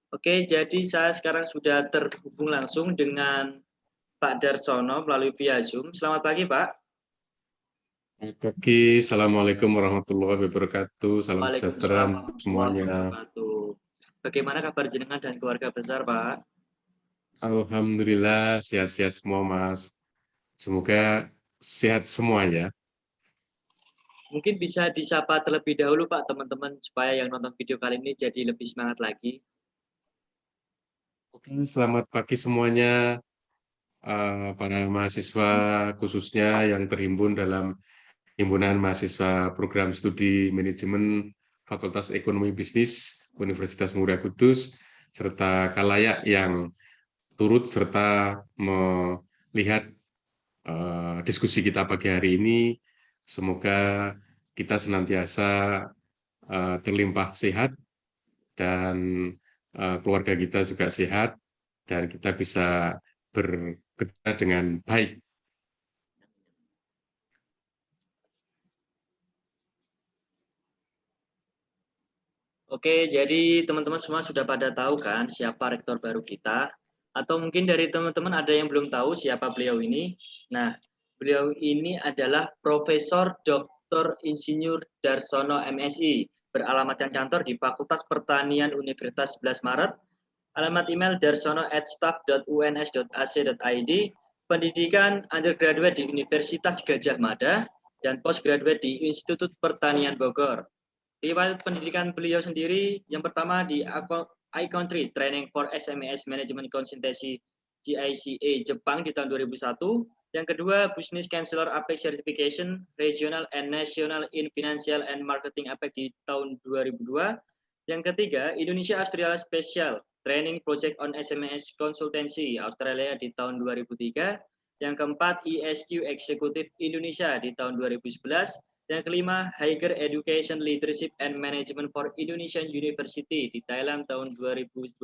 Oke, jadi saya sekarang sudah terhubung langsung dengan Pak Darsono melalui via Zoom. Selamat pagi, Pak. Selamat pagi, Assalamualaikum warahmatullahi wabarakatuh. Salam sejahtera Waalaikumsalam untuk warahmatullahi semuanya. wabarakatuh. Bagaimana kabar jenengan dan keluarga besar, Pak? Alhamdulillah sehat-sehat semua, Mas. Semoga sehat semuanya. Mungkin bisa disapa terlebih dahulu, Pak, teman-teman, supaya yang nonton video kali ini jadi lebih semangat lagi. Oke, selamat pagi semuanya, para mahasiswa khususnya yang terhimpun dalam Himpunan Mahasiswa Program Studi Manajemen Fakultas Ekonomi Bisnis Universitas Muria Kudus, serta kalayak yang turut serta melihat diskusi kita pagi hari ini. Semoga kita senantiasa terlimpah sehat dan keluarga kita juga sehat dan kita bisa bekerja dengan baik. Oke, jadi teman-teman semua sudah pada tahu kan siapa rektor baru kita? Atau mungkin dari teman-teman ada yang belum tahu siapa beliau ini? Nah, beliau ini adalah Profesor Dr. Insinyur Darsono MSI, beralamatkan kantor di Fakultas Pertanian Universitas 11 Maret, alamat email darsono@staff.uns.ac.id, pendidikan undergraduate di Universitas Gadjah Mada, dan postgraduate di Institut Pertanian Bogor. Riwayat pendidikan beliau sendiri yang pertama di iCountry Training for SMEs Management Consultancy GICA Jepang di tahun 2001, yang kedua Business Counselor APEC Certification Regional and National in Financial and Marketing APEC di tahun 2002, yang ketiga Indonesia Australia Special Training Project on SMEs Consultancy Australia di tahun 2003, yang keempat ISQ Executive Indonesia di tahun 2011, yang kelima, Higher Education Leadership and Management for Indonesian University di Thailand tahun 2012.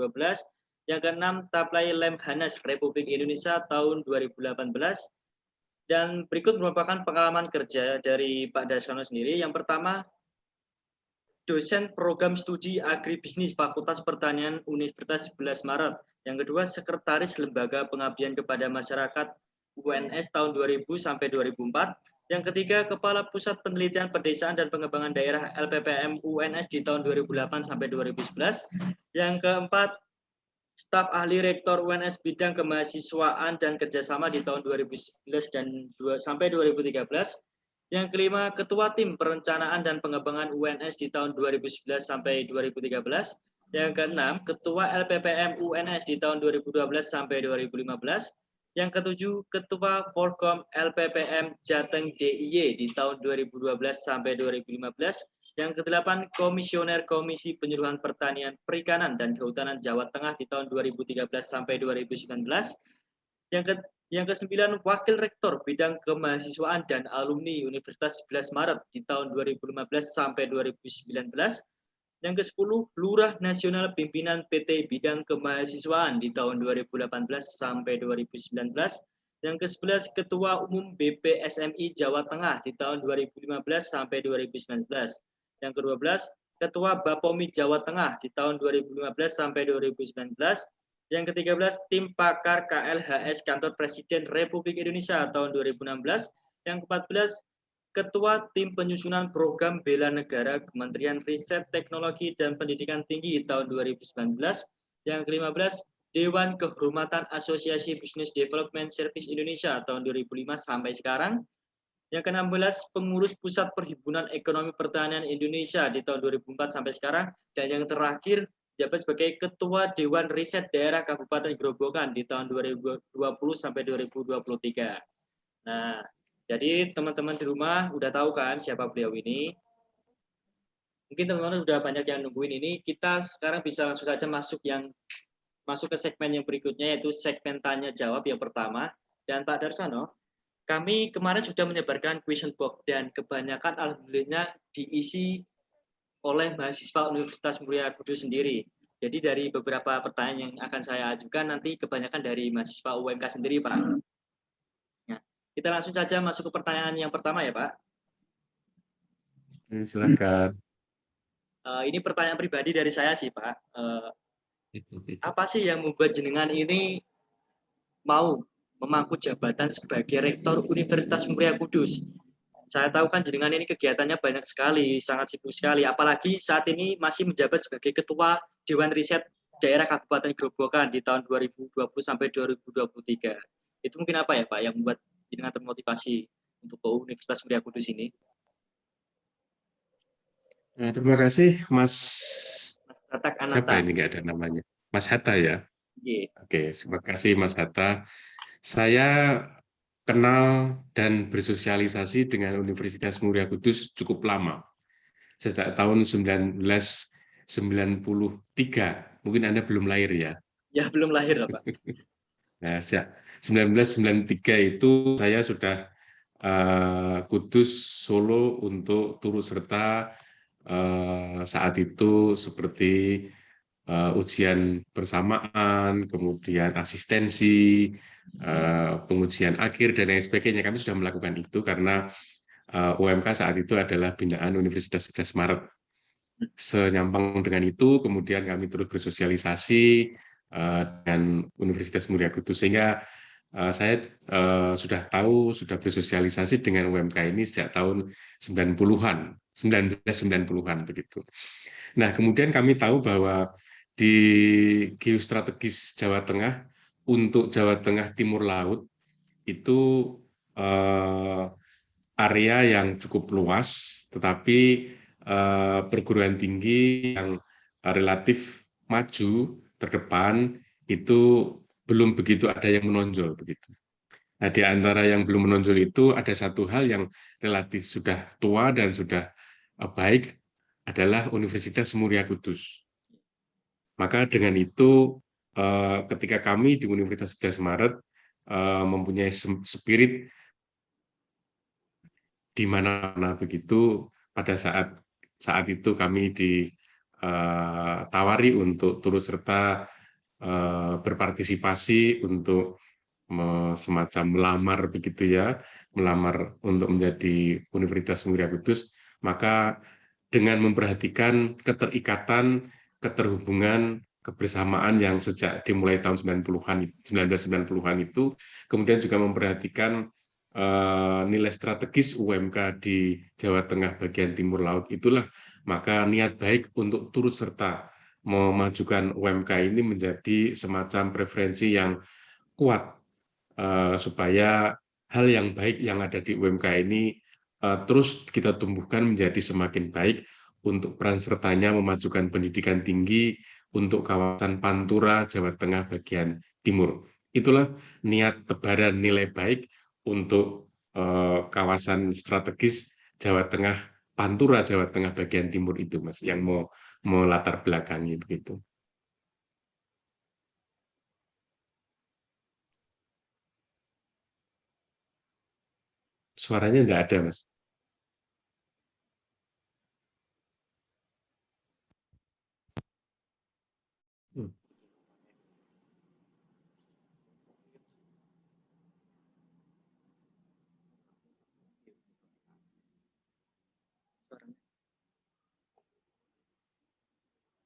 Yang keenam, Taplai Lemhanas Republik Indonesia tahun 2018. Dan berikut merupakan pengalaman kerja dari Pak Darsono sendiri. Yang pertama, dosen program studi agribisnis Fakultas Pertanian Universitas 11 Maret. Yang kedua, sekretaris Lembaga Pengabdian kepada Masyarakat UNS tahun 2000 sampai 2004. Yang ketiga, Kepala Pusat Penelitian Pedesaan dan Pengembangan Daerah LPPM UNS di tahun 2008 sampai 2011. Yang keempat, staf ahli rektor UNS bidang kemahasiswaan dan kerjasama di tahun 2011 dan sampai 2013. Yang kelima, Ketua Tim Perencanaan dan Pengembangan UNS di tahun 2011 sampai 2013. Yang keenam, Ketua LPPM UNS di tahun 2012 sampai 2015. Yang ketujuh, Ketua Forkom LPPM Jateng DIY di tahun 2012 sampai 2015. Yang kedelapan, Komisioner Komisi Penyuluhan Pertanian, Perikanan, dan Kehutanan Jawa Tengah di tahun 2013 sampai 2019. Yang kesembilan, Wakil Rektor Bidang Kemahasiswaan dan Alumni Universitas 11 Maret di tahun 2015 sampai 2019. Yang ke-10, Lurah Nasional Pimpinan PT Bidang Kemahasiswaan di tahun 2018 sampai 2019. Yang ke-11, Ketua Umum BPSMI Jawa Tengah di tahun 2015 sampai 2019. Yang ke-12, Ketua Bapomi Jawa Tengah di tahun 2015 sampai 2019. Yang ke-13, Tim Pakar KLHS Kantor Presiden Republik Indonesia tahun 2016. Yang ke-14, Ketua Tim Penyusunan Program Bela Negara Kementerian Riset Teknologi dan Pendidikan Tinggi tahun 2019. Yang ke-15, Dewan Kehormatan Asosiasi Business Development Service Indonesia tahun 2005 sampai sekarang. Yang ke-16, Pengurus Pusat Perhimpunan Ekonomi Pertanian Indonesia di tahun 2004 sampai sekarang. Dan yang terakhir, jabat sebagai Ketua Dewan Riset Daerah Kabupaten Grobogan di tahun 2020 sampai 2023. Nah, jadi teman-teman di rumah udah tahu kan siapa beliau ini. Mungkin teman-teman udah banyak yang nungguin ini. Kita sekarang bisa langsung saja masuk ke segmen yang berikutnya, yaitu segmen tanya jawab yang pertama. Dan Pak Darsono, kami kemarin sudah menyebarkan question box dan kebanyakan alhamdulillah diisi oleh mahasiswa Universitas Muria Kudus sendiri. Jadi dari beberapa pertanyaan yang akan saya ajukan nanti kebanyakan dari mahasiswa UMK sendiri, Pak. Nah, kita langsung saja masuk ke pertanyaan yang pertama ya, Pak. Silakan. Ini pertanyaan pribadi dari saya sih, Pak. Apa sih yang membuat jenengan ini mau memangku jabatan sebagai Rektor Universitas Muria Kudus? Saya tahu kan jenengan ini kegiatannya banyak sekali, sangat sibuk sekali. Apalagi saat ini masih menjabat sebagai Ketua Dewan Riset Daerah Kabupaten Grobogan di tahun 2020 sampai 2023. Itu mungkin apa ya Pak yang membuat jenengan termotivasi untuk ke Universitas Muria Kudus ini? Nah, terima kasih Mas, Tatak siapa Ananta. ini nggak ada namanya? Mas Hatta ya? Yeah. Oke, terima kasih Mas Hatta. Saya kenal dan bersosialisasi dengan Universitas Muria Kudus cukup lama. Sejak tahun 1993. Mungkin Anda belum lahir ya. Ya belum lahir lah Pak. Nah, sejak 1993 itu saya sudah Kudus Solo untuk turut serta saat itu seperti ujian bersamaan, kemudian asistensi, pengujian akhir dan lain sebagainya. Kami sudah melakukan itu karena UMK saat itu adalah binaan Universitas 11 Maret. Senyampang dengan itu, kemudian kami terus bersosialisasi dengan Universitas Muria Kudus, sehingga saya sudah tahu, sudah bersosialisasi dengan UMK ini sejak tahun 90-an, 1990-an begitu. Nah, kemudian kami tahu bahwa di geostrategis Jawa Tengah, untuk Jawa Tengah Timur Laut, itu eh, area yang cukup luas, tetapi perguruan tinggi yang relatif maju, terdepan, itu belum begitu ada yang menonjol begitu. Nah, di antara yang belum menonjol itu ada satu hal yang relatif sudah tua dan sudah baik adalah Universitas Muria Kudus. Maka dengan itu, ketika kami di Universitas 11 Maret mempunyai spirit di mana-mana begitu, pada saat itu kami ditawari untuk turut serta berpartisipasi untuk semacam melamar begitu ya, melamar untuk menjadi Universitas Muria Kudus, maka dengan memperhatikan keterikatan, keterhubungan, kebersamaan yang sejak dimulai tahun 90-an, 1990-an itu, kemudian juga memperhatikan nilai strategis UMK di Jawa Tengah bagian timur laut, itulah maka niat baik untuk turut serta memajukan UMK ini menjadi semacam preferensi yang kuat supaya hal yang baik yang ada di UMK ini terus kita tumbuhkan menjadi semakin baik untuk peran sertanya memajukan pendidikan tinggi untuk kawasan Pantura, Jawa Tengah bagian timur. Itulah niat tebaran nilai baik untuk kawasan strategis Jawa Tengah, Pantura, Jawa Tengah bagian timur itu, Mas, yang mau melatar belakangi begitu. Suaranya nggak ada, Mas. Hmm.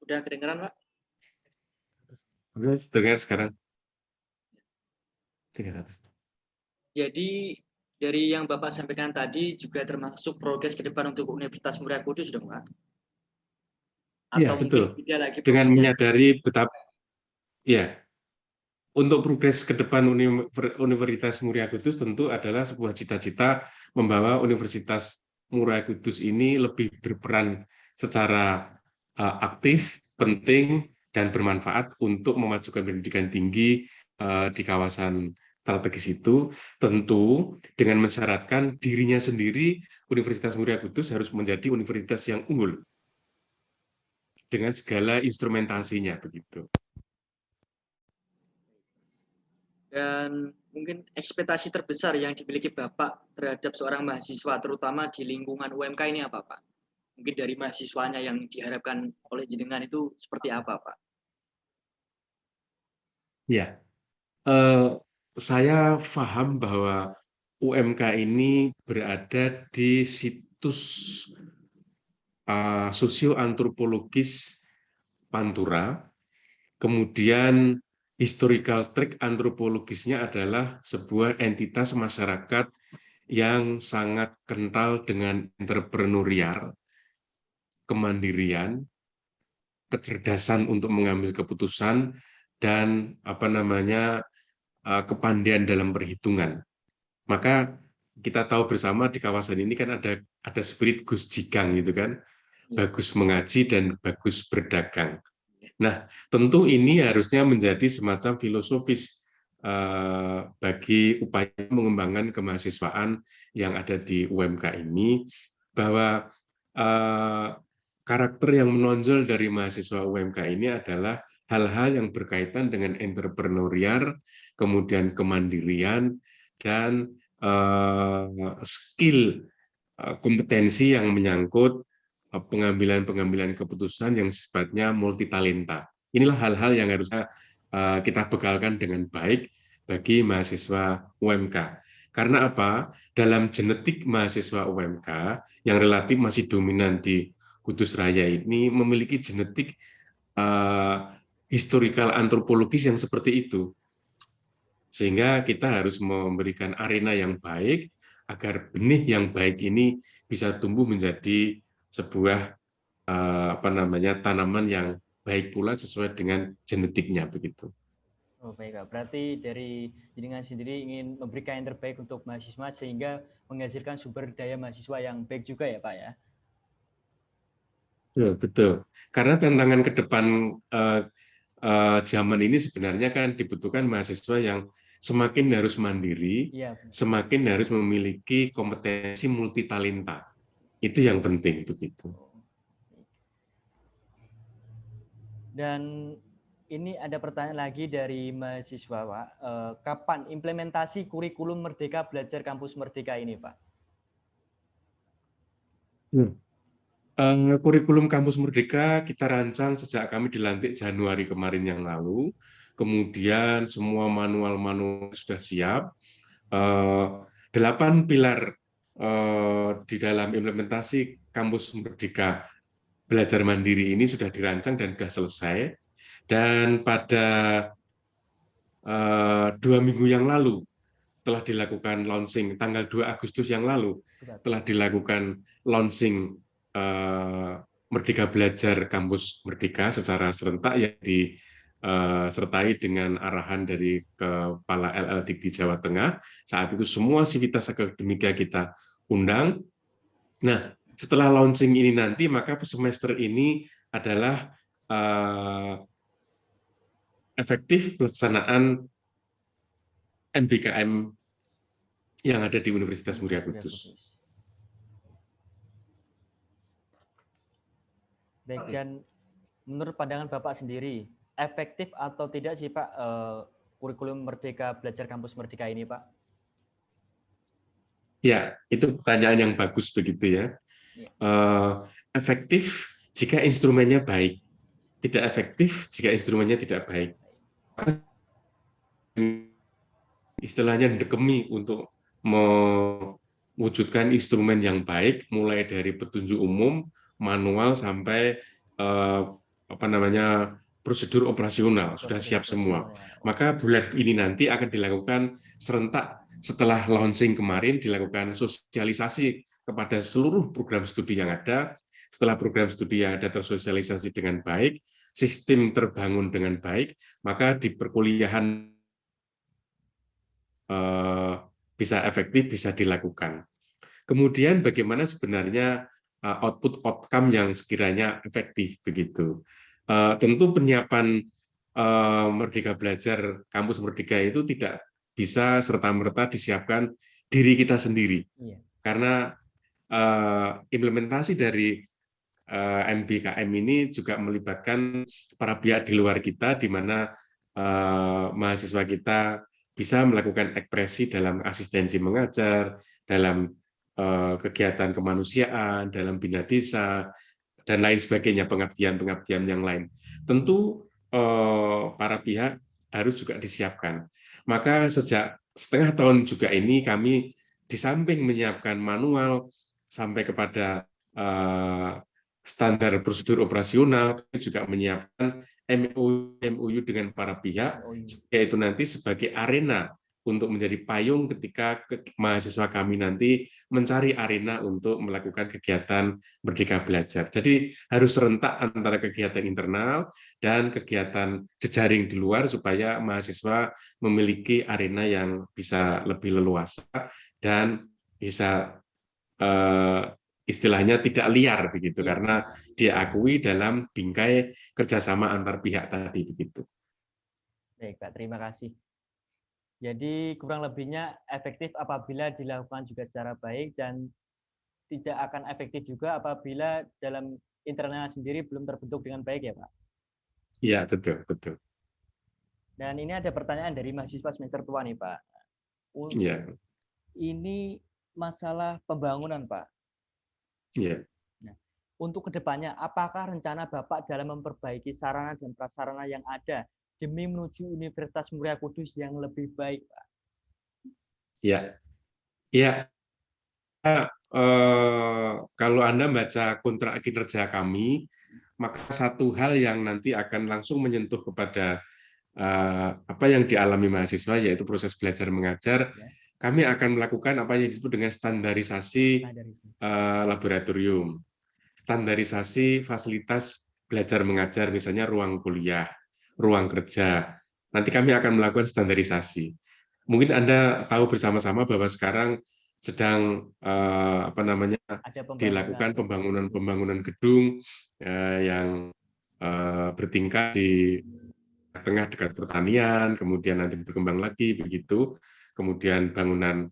Udah kedengeran Pak? Dengar sekarang 300. Jadi dari yang Bapak sampaikan tadi juga termasuk progres ke depan untuk Universitas Muria Kudus dong Pak? Iya, Atau betul. mungkin beda lagi Dengan progresnya? menyadari betapa, ya, untuk progres ke depan Universitas Muria Kudus tentu adalah sebuah cita-cita membawa Universitas Muria Kudus ini lebih berperan secara aktif, penting, dan bermanfaat untuk memajukan pendidikan tinggi di kawasan strategis itu, tentu dengan mensyaratkan dirinya sendiri, Universitas Muria Kudus harus menjadi universitas yang unggul dengan segala instrumentasinya begitu. Dan mungkin ekspektasi terbesar yang dimiliki Bapak terhadap seorang mahasiswa, terutama di lingkungan UMK ini apa Pak? Mungkin dari mahasiswanya yang diharapkan oleh jenengan itu seperti apa Pak? Ya, saya paham bahwa UMK ini berada di situs sosioantropologis Pantura Kemudian historical track antropologisnya adalah sebuah entitas masyarakat yang sangat kental dengan entrepreneurial, kemandirian, kecerdasan untuk mengambil keputusan, dan kepandaian dalam perhitungan. Maka kita tahu bersama di kawasan ini kan ada spirit Gus Jikang gitu kan, bagus mengaji dan bagus berdagang. Nah, tentu ini harusnya menjadi semacam filosofis bagi upaya mengembangkan kemahasiswaan yang ada di UMK ini, bahwa karakter yang menonjol dari mahasiswa UMK ini adalah hal-hal yang berkaitan dengan entrepreneurial, kemudian kemandirian, dan skill, kompetensi yang menyangkut pengambilan-pengambilan keputusan yang sifatnya multitalenta. Inilah hal-hal yang harusnya kita bekalkan dengan baik bagi mahasiswa UMK. Karena apa? Dalam genetik mahasiswa UMK yang relatif masih dominan di Kudus Raya ini memiliki genetik historikal antropologis yang seperti itu. Sehingga kita harus memberikan arena yang baik agar benih yang baik ini bisa tumbuh menjadi sebuah tanaman yang baik pula sesuai dengan genetiknya begitu. Oh baik Pak, berarti dari jenengan sendiri ingin memberikan yang terbaik untuk mahasiswa sehingga menghasilkan sumber daya mahasiswa yang baik juga ya Pak ya? Betul. Karena tantangan ke depan zaman ini sebenarnya kan dibutuhkan mahasiswa yang semakin harus mandiri, Iya. semakin harus memiliki kompetensi multitalenta. Itu yang penting begitu. Dan ini ada pertanyaan lagi dari mahasiswa Pak, kapan implementasi kurikulum Merdeka Belajar Kampus Merdeka ini Pak? Kurikulum Kampus Merdeka kita rancang sejak kami dilantik Januari kemarin yang lalu. Kemudian semua manual-manual sudah siap. 8 pilar di dalam implementasi Kampus Merdeka Belajar Mandiri ini sudah dirancang dan sudah selesai. Dan pada 2 minggu yang lalu telah dilakukan launching, tanggal 2 Agustus yang lalu telah dilakukan launching Merdeka Belajar Kampus Merdeka secara serentak yang disertai dengan arahan dari Kepala LL Dikti Jawa Tengah. Saat itu semua sivitas akademika kita undang. Nah, setelah launching ini nanti, maka semester ini adalah efektif pelaksanaan MBKM yang ada di Universitas Muria Kudus. Baik, dan menurut pandangan Bapak sendiri, efektif atau tidak sih Pak kurikulum Merdeka Belajar Kampus Merdeka ini Pak? Ya, itu pertanyaan yang bagus begitu ya. Efektif jika instrumennya baik, tidak efektif jika instrumennya tidak baik. Istilahnya dekemi untuk mewujudkan instrumen yang baik, mulai dari petunjuk umum, manual sampai prosedur operasional sudah siap semua. Maka bulan ini nanti akan dilakukan serentak setelah launching kemarin, dilakukan sosialisasi kepada seluruh program studi yang ada. Setelah program studi yang ada tersosialisasi dengan baik, sistem terbangun dengan baik, maka di perkuliahan bisa efektif, bisa dilakukan. Kemudian bagaimana sebenarnya output outcome yang sekiranya efektif begitu. Tentu penyiapan Merdeka Belajar Kampus Merdeka itu tidak bisa serta-merta disiapkan diri kita sendiri. Karena implementasi dari MBKM ini juga melibatkan para pihak di luar kita, di mana mahasiswa kita bisa melakukan ekspresi dalam asistensi mengajar, dalam kegiatan kemanusiaan, dalam bina desa, dan lain sebagainya, pengabdian-pengabdian yang lain. Tentu para pihak harus juga disiapkan. Maka sejak setengah tahun juga ini kami di samping menyiapkan manual sampai kepada standar prosedur operasional, kami juga menyiapkan MOU dengan para pihak, yaitu nanti sebagai arena untuk menjadi payung ketika mahasiswa kami nanti mencari arena untuk melakukan kegiatan Merdeka Belajar. Jadi harus serentak antara kegiatan internal dan kegiatan jejaring di luar supaya mahasiswa memiliki arena yang bisa lebih leluasa dan bisa istilahnya tidak liar begitu, karena diakui dalam bingkai kerjasama antar pihak tadi begitu. Baik, Pak, terima kasih. Jadi kurang lebihnya efektif apabila dilakukan juga secara baik dan tidak akan efektif juga apabila dalam internal sendiri belum terbentuk dengan baik ya, Pak? Iya, betul, betul. Dan ini ada pertanyaan dari mahasiswa semester tua nih, Pak. Iya. Ini masalah pembangunan, Pak. Iya. Nah, untuk kedepannya, apakah rencana Bapak dalam memperbaiki sarana dan prasarana yang ada demi menuju Universitas Muria Kudus yang lebih baik, Pak? Ya, ya. Kalau Anda baca kontrak kinerja kami, maka satu hal yang nanti akan langsung menyentuh kepada apa yang dialami mahasiswa, yaitu proses belajar mengajar. Kami akan melakukan apa yang disebut dengan standarisasi laboratorium, standarisasi fasilitas belajar mengajar, misalnya ruang kuliah, ruang kerja. Nanti kami akan melakukan standarisasi. Mungkin Anda tahu bersama-sama bahwa sekarang sedang dilakukan pembangunan gedung yang bertingkat di tengah dekat pertanian, kemudian nanti berkembang lagi begitu, kemudian bangunan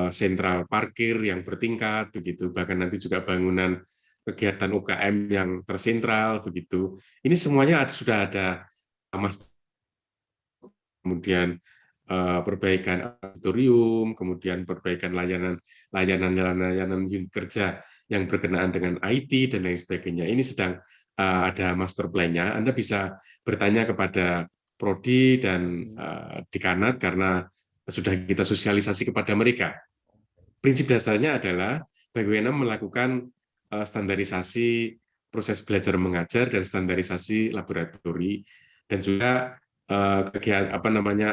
sentral parkir yang bertingkat begitu, bahkan nanti juga bangunan kegiatan UKM yang tersentral begitu. Ini semuanya sudah ada master, kemudian perbaikan auditorium, kemudian perbaikan layanan unit kerja yang berkenaan dengan IT dan lain sebagainya. Ini sedang ada master plan-nya. Anda bisa bertanya kepada prodi dan dekanat karena sudah kita sosialisasi kepada mereka. Prinsip dasarnya adalah bagaimana melakukan standarisasi proses belajar mengajar dan standarisasi laboratori, dan juga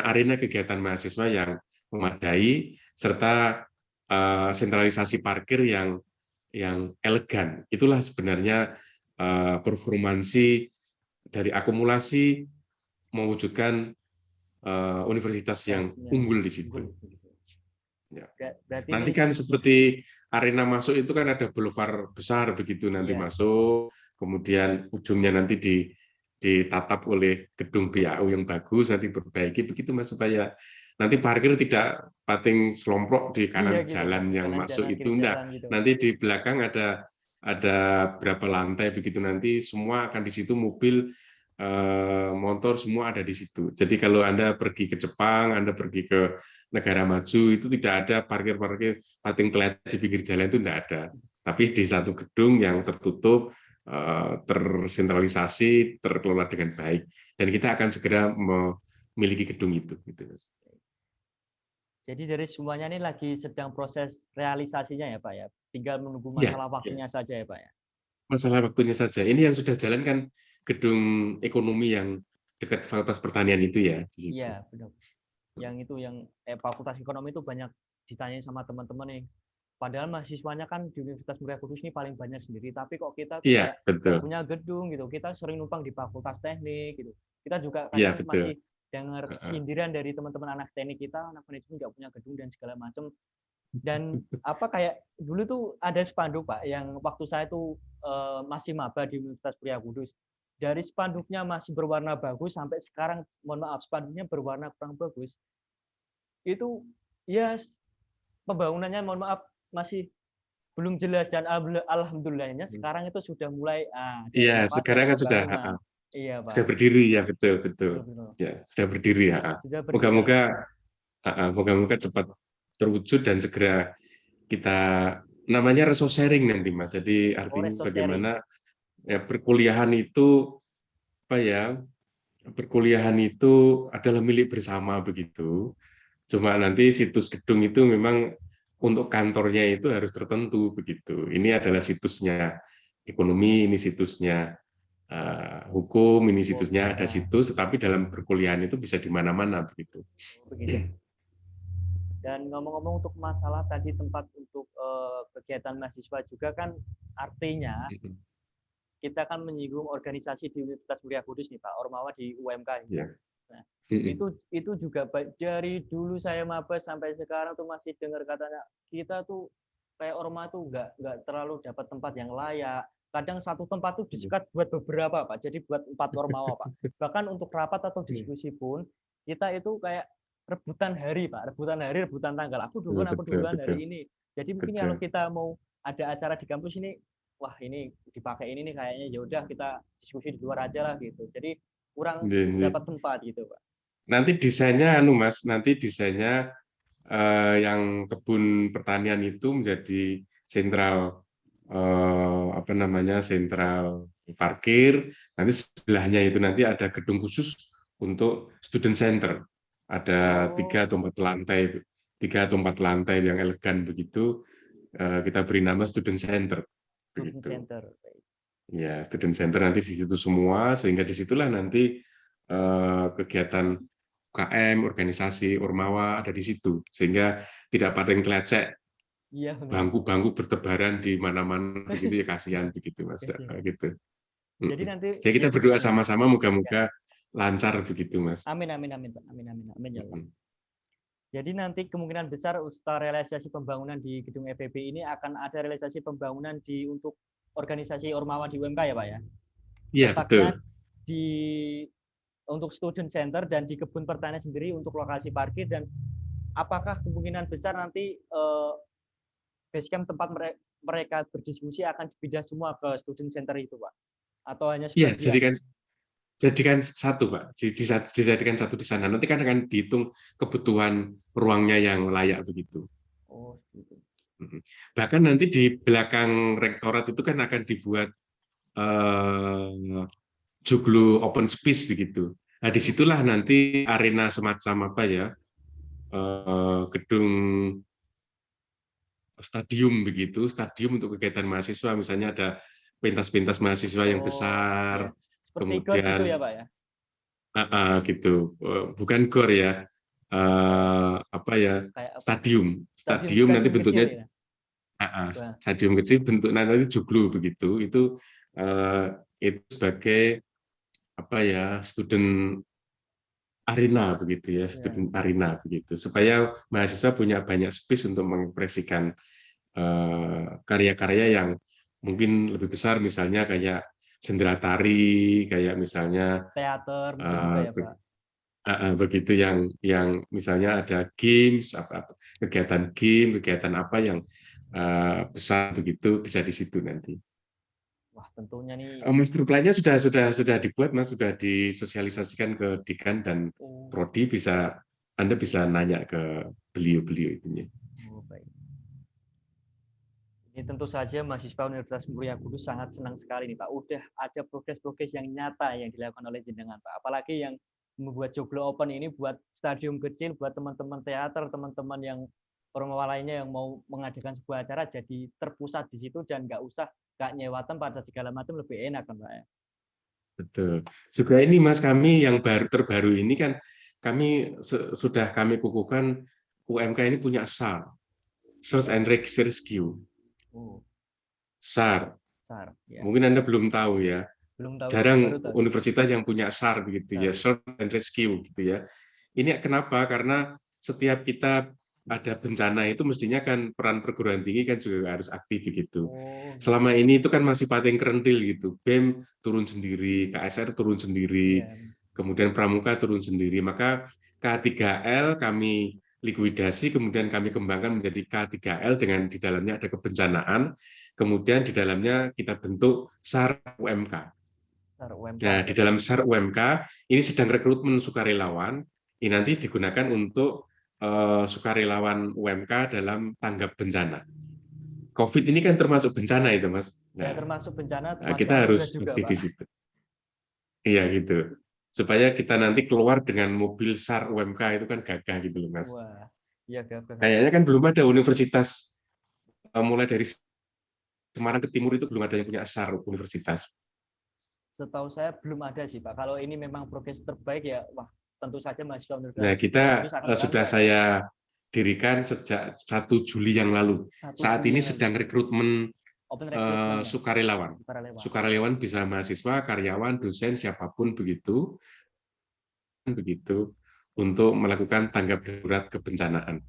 arena kegiatan mahasiswa yang memadai, serta sentralisasi parkir yang elegan. Itulah sebenarnya performansi dari akumulasi mewujudkan universitas yang unggul di situ. Ya. Nanti kan seperti arena masuk itu kan ada boulevard besar begitu, nanti masuk, kemudian ujungnya nanti ditatap oleh gedung BAU yang bagus, nanti diperbaiki begitu Mas, supaya nanti parkir tidak pating selomprok di kanan jalan yang masuk itu, enggak. Nanti di belakang ada berapa lantai begitu, nanti semua akan di situ, mobil, motor semua ada di situ. Jadi kalau Anda pergi ke Jepang, Anda pergi ke negara maju, itu tidak ada parkir-parkir pating telet di pinggir jalan, itu tidak ada. Tapi di satu gedung yang tertutup, tersentralisasi, terkelola dengan baik, dan kita akan segera memiliki gedung itu. Jadi dari semuanya ini lagi sedang proses realisasinya ya Pak ya, tinggal menunggu masalah waktunya saja ya Pak ya. Masalah waktunya saja. Ini yang sudah jalan kan gedung ekonomi yang dekat Fakultas Pertanian itu ya. Iya benar. Yang itu yang Fakultas Ekonomi itu banyak ditanyain sama teman-teman nih. Padahal mahasiswanya kan di Universitas Muria Kudus ini paling banyak sendiri, tapi kok kita tidak punya gedung gitu. Kita sering numpang di Fakultas Teknik gitu. Kita juga kadang masih dengar sindiran dari teman-teman anak teknik kita, anak manajemen nggak punya gedung dan segala macam. Dan kayak dulu tuh ada spanduk Pak, yang waktu saya tuh masih maba di Universitas Muria Kudus. Dari spanduknya masih berwarna bagus sampai sekarang, mohon maaf, spanduknya berwarna kurang bagus. Itu ya pembangunannya mohon maaf masih belum jelas, dan alhamdulillahnya sekarang itu sudah mulai sekarang kan sudah Pak. Sudah berdiri ya, betul. Ya, sudah berdiri ya. Moga-moga cepat terwujud dan segera kita namanya resource sharing nanti Mas. Jadi artinya bagaimana ya perkuliahan itu perkuliahan itu adalah milik bersama begitu. Cuma nanti situs gedung itu memang untuk kantornya itu harus tertentu begitu. Ini adalah situsnya. ekonomi ini situsnya, hukum ini situsnya ada situs, tetapi dalam perkuliahan itu bisa di mana-mana begitu. Begitu. Dan ngomong-ngomong untuk masalah tadi tempat untuk kegiatan mahasiswa juga kan artinya kita kan menyinggung organisasi di Universitas Muria Kudus nih Pak, Ormawa di UMK. Yeah. Nah, itu juga dari dulu saya maba sampai sekarang tuh masih dengar katanya kita tuh kayak Orma tuh nggak terlalu dapat tempat yang layak. Kadang satu tempat tuh disikat buat beberapa Pak, jadi buat 4 Ormawa Pak. Bahkan untuk rapat atau diskusi pun kita itu kayak rebutan hari Pak, rebutan tanggal. Aku duluan hari ini. Jadi mungkin kalau kita mau ada acara di kampus ini, wah ini dipakai ini nih kayaknya, ya udah kita diskusi di luar aja lah gitu. Jadi kurang dapat tempat gitu Pak. Nanti desainnya Mas, nanti desainnya yang kebun pertanian itu menjadi sentral sentral parkir. Nanti sebelahnya itu nanti ada gedung khusus untuk student center. Ada 3 atau 4 lantai yang elegan begitu. Kita beri nama student center. Student center. Ya, student center nanti di situ semua, sehingga disitulah nanti kegiatan UKM, organisasi, Ormawa ada di situ, sehingga tidak paling kelecek. Iya, bangku-bangku bertebaran di mana-mana begitu ya, kasihan begitu Mas. Gitu. Jadi nanti ya kita berdoa sama-sama moga-moga lancar begitu Mas. Amin ya Allah. Jadi nanti kemungkinan besar setelah realisasi pembangunan di gedung FEB ini akan ada realisasi pembangunan untuk organisasi Ormawa di UMK ya Pak ya? Iya betul. Untuk student center dan di kebun pertanian sendiri untuk lokasi parkir, dan apakah kemungkinan besar nanti basecamp tempat mereka berdiskusi akan dipindah semua ke student center itu Pak? Atau hanya sebagian? Iya, jadikan satu Pak, dijadikan satu di sana. Nanti kan akan dihitung kebutuhan ruangnya yang layak begitu. Oh, gitu. Bahkan nanti di belakang rektorat itu kan akan dibuat joglo open space begitu. Nah, disitulah nanti arena semacam apa ya, gedung stadium begitu, stadium untuk kegiatan mahasiswa, misalnya ada pentas-pentas mahasiswa yang besar, ya. Kemudian gitu ya Pak ya? Gitu, bukan gor ya, stadium nanti bentuknya stadium kecil, bentuk nanti joglo begitu, itu sebagai student arena begitu ya, student arena begitu, supaya mahasiswa punya banyak space untuk mengekspresikan karya-karya yang mungkin lebih besar, misalnya kayak sendera tari, kayak misalnya teater, ya Pak. Begitu yang misalnya ada games, kegiatan game, kegiatan apa yang besar begitu, bisa di situ nanti. Wah, tentunya nih. Master plan-nya sudah dibuat Mas, sudah disosialisasikan ke Dekan dan Prodi, Anda bisa nanya ke beliau-beliau itunya. Oh, baik. Ini tentu saja mahasiswa Universitas Muria Kudus sangat senang sekali nih Pak. Udah ada progres-progres yang nyata yang dilakukan oleh jenengan Pak. Apalagi yang membuat joglo open ini buat stadium kecil, buat teman-teman teater, teman-teman yang Ormawa lainnya yang mau mengadakan sebuah acara jadi terpusat di situ dan nggak nyewa tempat dan segala macam, lebih enak kan Pak ya. Betul. Juga ini Mas, kami yang terbaru ini kan sudah kami kukuhkan, UMK ini punya SAR, Search and Rescue. SAR. Ya. Mungkin Anda belum tahu ya. Belum tahu, jarang universitas yang punya SAR begitu ya, Search and Rescue gitu ya. Ini kenapa? Karena setiap kita ada bencana itu mestinya kan peran perguruan tinggi kan juga harus aktif begitu. Selama ini itu kan masih pating kerentil gitu. BEM turun sendiri, KSR turun sendiri, kemudian Pramuka turun sendiri. Maka K3L kami likuidasi, kemudian kami kembangkan menjadi K3L dengan di dalamnya ada kebencanaan, kemudian di dalamnya kita bentuk SAR UMK. Nah, di dalam SAR UMK ini sedang rekrutmen sukarelawan. Ini nanti digunakan untuk sukarelawan UMK dalam tanggap bencana. COVID ini kan termasuk bencana itu, Mas. Nah, termasuk bencana. Kita harus aktif di situ. Iya gitu. Supaya kita nanti keluar dengan mobil SAR UMK itu kan gagah gitu loh, Mas. Wah, iya gagah. Kayaknya kan belum ada universitas mulai dari Semarang ke timur itu belum ada yang punya SAR universitas. Setahu saya belum ada sih Pak. Kalau ini memang progres terbaik ya, wah tentu saja mahasiswa Nah, universitas kita sudah bangga, saya dirikan sejak 1 Juli yang lalu. 1 Saat Juli ini yang lalu. sedang rekrutmen Open recruitment ya. sukarelawan. Sukarelawan bisa mahasiswa, karyawan, dosen, siapapun begitu untuk melakukan tanggap darurat kebencanaan.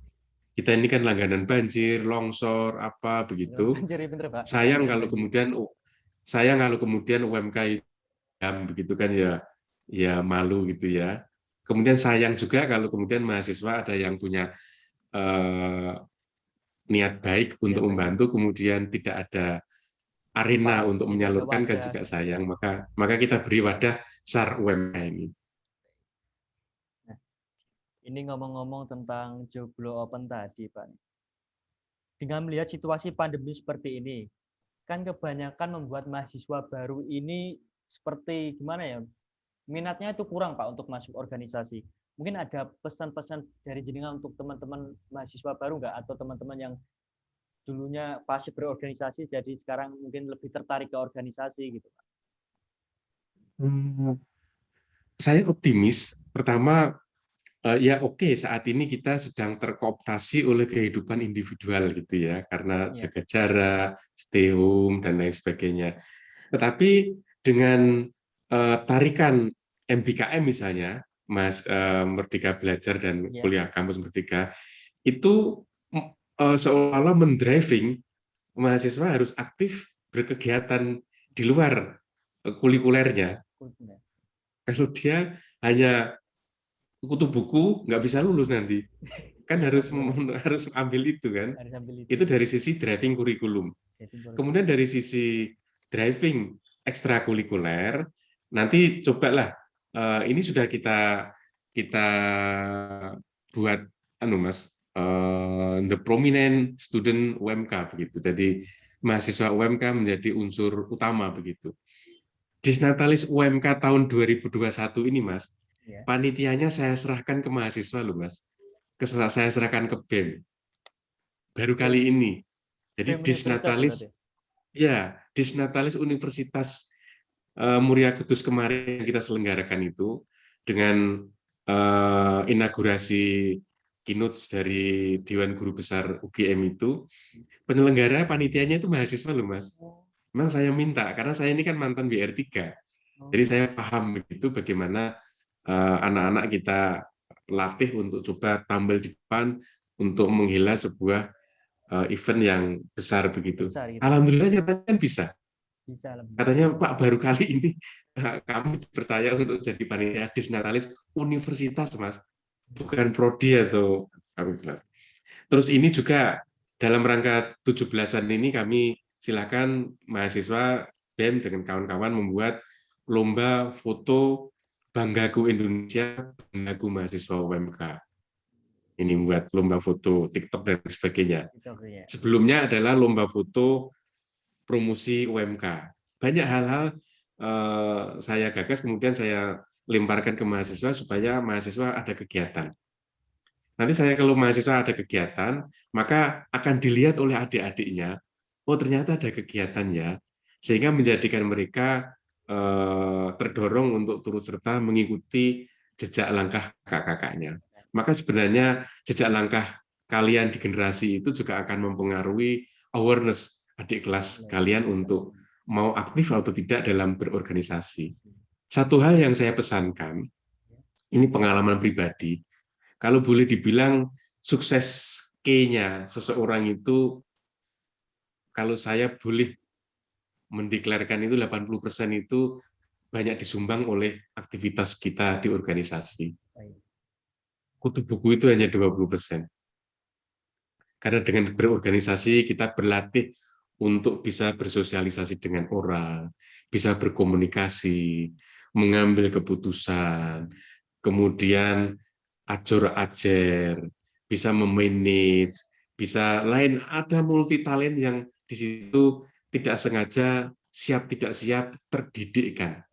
Kita ini kan langganan banjir, longsor, apa begitu. Banjir, bener, Pak. Sayang Langganan kalau banjir. kemudian UMK begitu kan ya malu gitu ya. Kemudian sayang juga kalau kemudian mahasiswa ada yang punya niat baik untuk membantu, kemudian tidak ada arena untuk menyalurkan kan juga sayang. Maka kita beri wadah SAR UMK ini. Nah, ini ngomong-ngomong tentang Joglo Open tadi, Pak. Dengan melihat situasi pandemi seperti ini, kan kebanyakan membuat mahasiswa baru ini seperti gimana ya? Minatnya itu kurang Pak untuk masuk organisasi. Mungkin ada pesan-pesan dari jenengan untuk teman-teman mahasiswa baru nggak, atau teman-teman yang dulunya pasif berorganisasi jadi sekarang mungkin lebih tertarik ke organisasi gitu Pak? Saya optimis. Pertama, ya oke, saat ini kita sedang terkooptasi oleh kehidupan individual gitu ya, karena jaga jarak, stay home dan lain sebagainya. Tetapi dengan tarikan MBKM misalnya, Mas Merdeka Belajar dan Kuliah Kampus Merdeka, itu seolah-olah mendriving mahasiswa harus aktif berkegiatan di luar kulikulernya. Kalau dia hanya kutu buku, nggak bisa lulus nanti. Kan harus ambil itu kan. Itu dari sisi driving kurikulum. Kemudian dari sisi driving ekstrakurikuler, nanti cobalah ini sudah kita buat Mas, the prominent student UMK begitu. Jadi mahasiswa UMK menjadi unsur utama begitu. Disnatalis UMK tahun 2021 ini Mas, panitianya saya serahkan ke mahasiswa loh Mas. Saya serahkan ke BEM. Baru kali ini. Jadi Disnatalis Universitas Muria Kudus kemarin yang kita selenggarakan itu dengan inaugurasi keynote dari Dewan Guru Besar UGM itu, penyelenggara panitianya itu mahasiswa loh Mas. Memang saya minta, karena saya ini kan mantan BR3. Jadi saya paham begitu bagaimana anak-anak kita latih untuk coba tampil di depan untuk menghela sebuah event yang besar begitu. Alhamdulillah nyatanya bisa. Katanya Pak, baru kali ini kami dipercaya untuk jadi panitia Disnatalis Universitas Mas, bukan prodi atau terus ini juga dalam rangka 17-an ini kami silakan mahasiswa BEM dengan kawan-kawan membuat lomba foto Banggaku Indonesia, Banggaku mahasiswa UMK. Ini buat lomba foto TikTok dan sebagainya. Sebelumnya adalah lomba foto promosi UMK. Banyak hal-hal saya gagas, kemudian saya lemparkan ke mahasiswa supaya mahasiswa ada kegiatan. Nanti kalau mahasiswa ada kegiatan, maka akan dilihat oleh adik-adiknya, oh ternyata ada kegiatan ya, sehingga menjadikan mereka terdorong untuk turut serta mengikuti jejak langkah kakak-kakaknya. Maka sebenarnya jejak langkah kalian di generasi itu juga akan mempengaruhi awareness adik kelas kalian untuk mau aktif atau tidak dalam berorganisasi. Satu hal yang saya pesankan, ini pengalaman pribadi, kalau boleh dibilang sukses K-nya seseorang itu, kalau saya boleh mendeklarkan itu 80% itu banyak disumbang oleh aktivitas kita di organisasi. Kutu buku itu hanya 20%. Karena dengan berorganisasi kita berlatih untuk bisa bersosialisasi dengan orang, bisa berkomunikasi, mengambil keputusan, kemudian ajar-ajar, bisa memanage, bisa lain, ada multi talent yang di situ tidak sengaja siap tidak siap terdidikkan.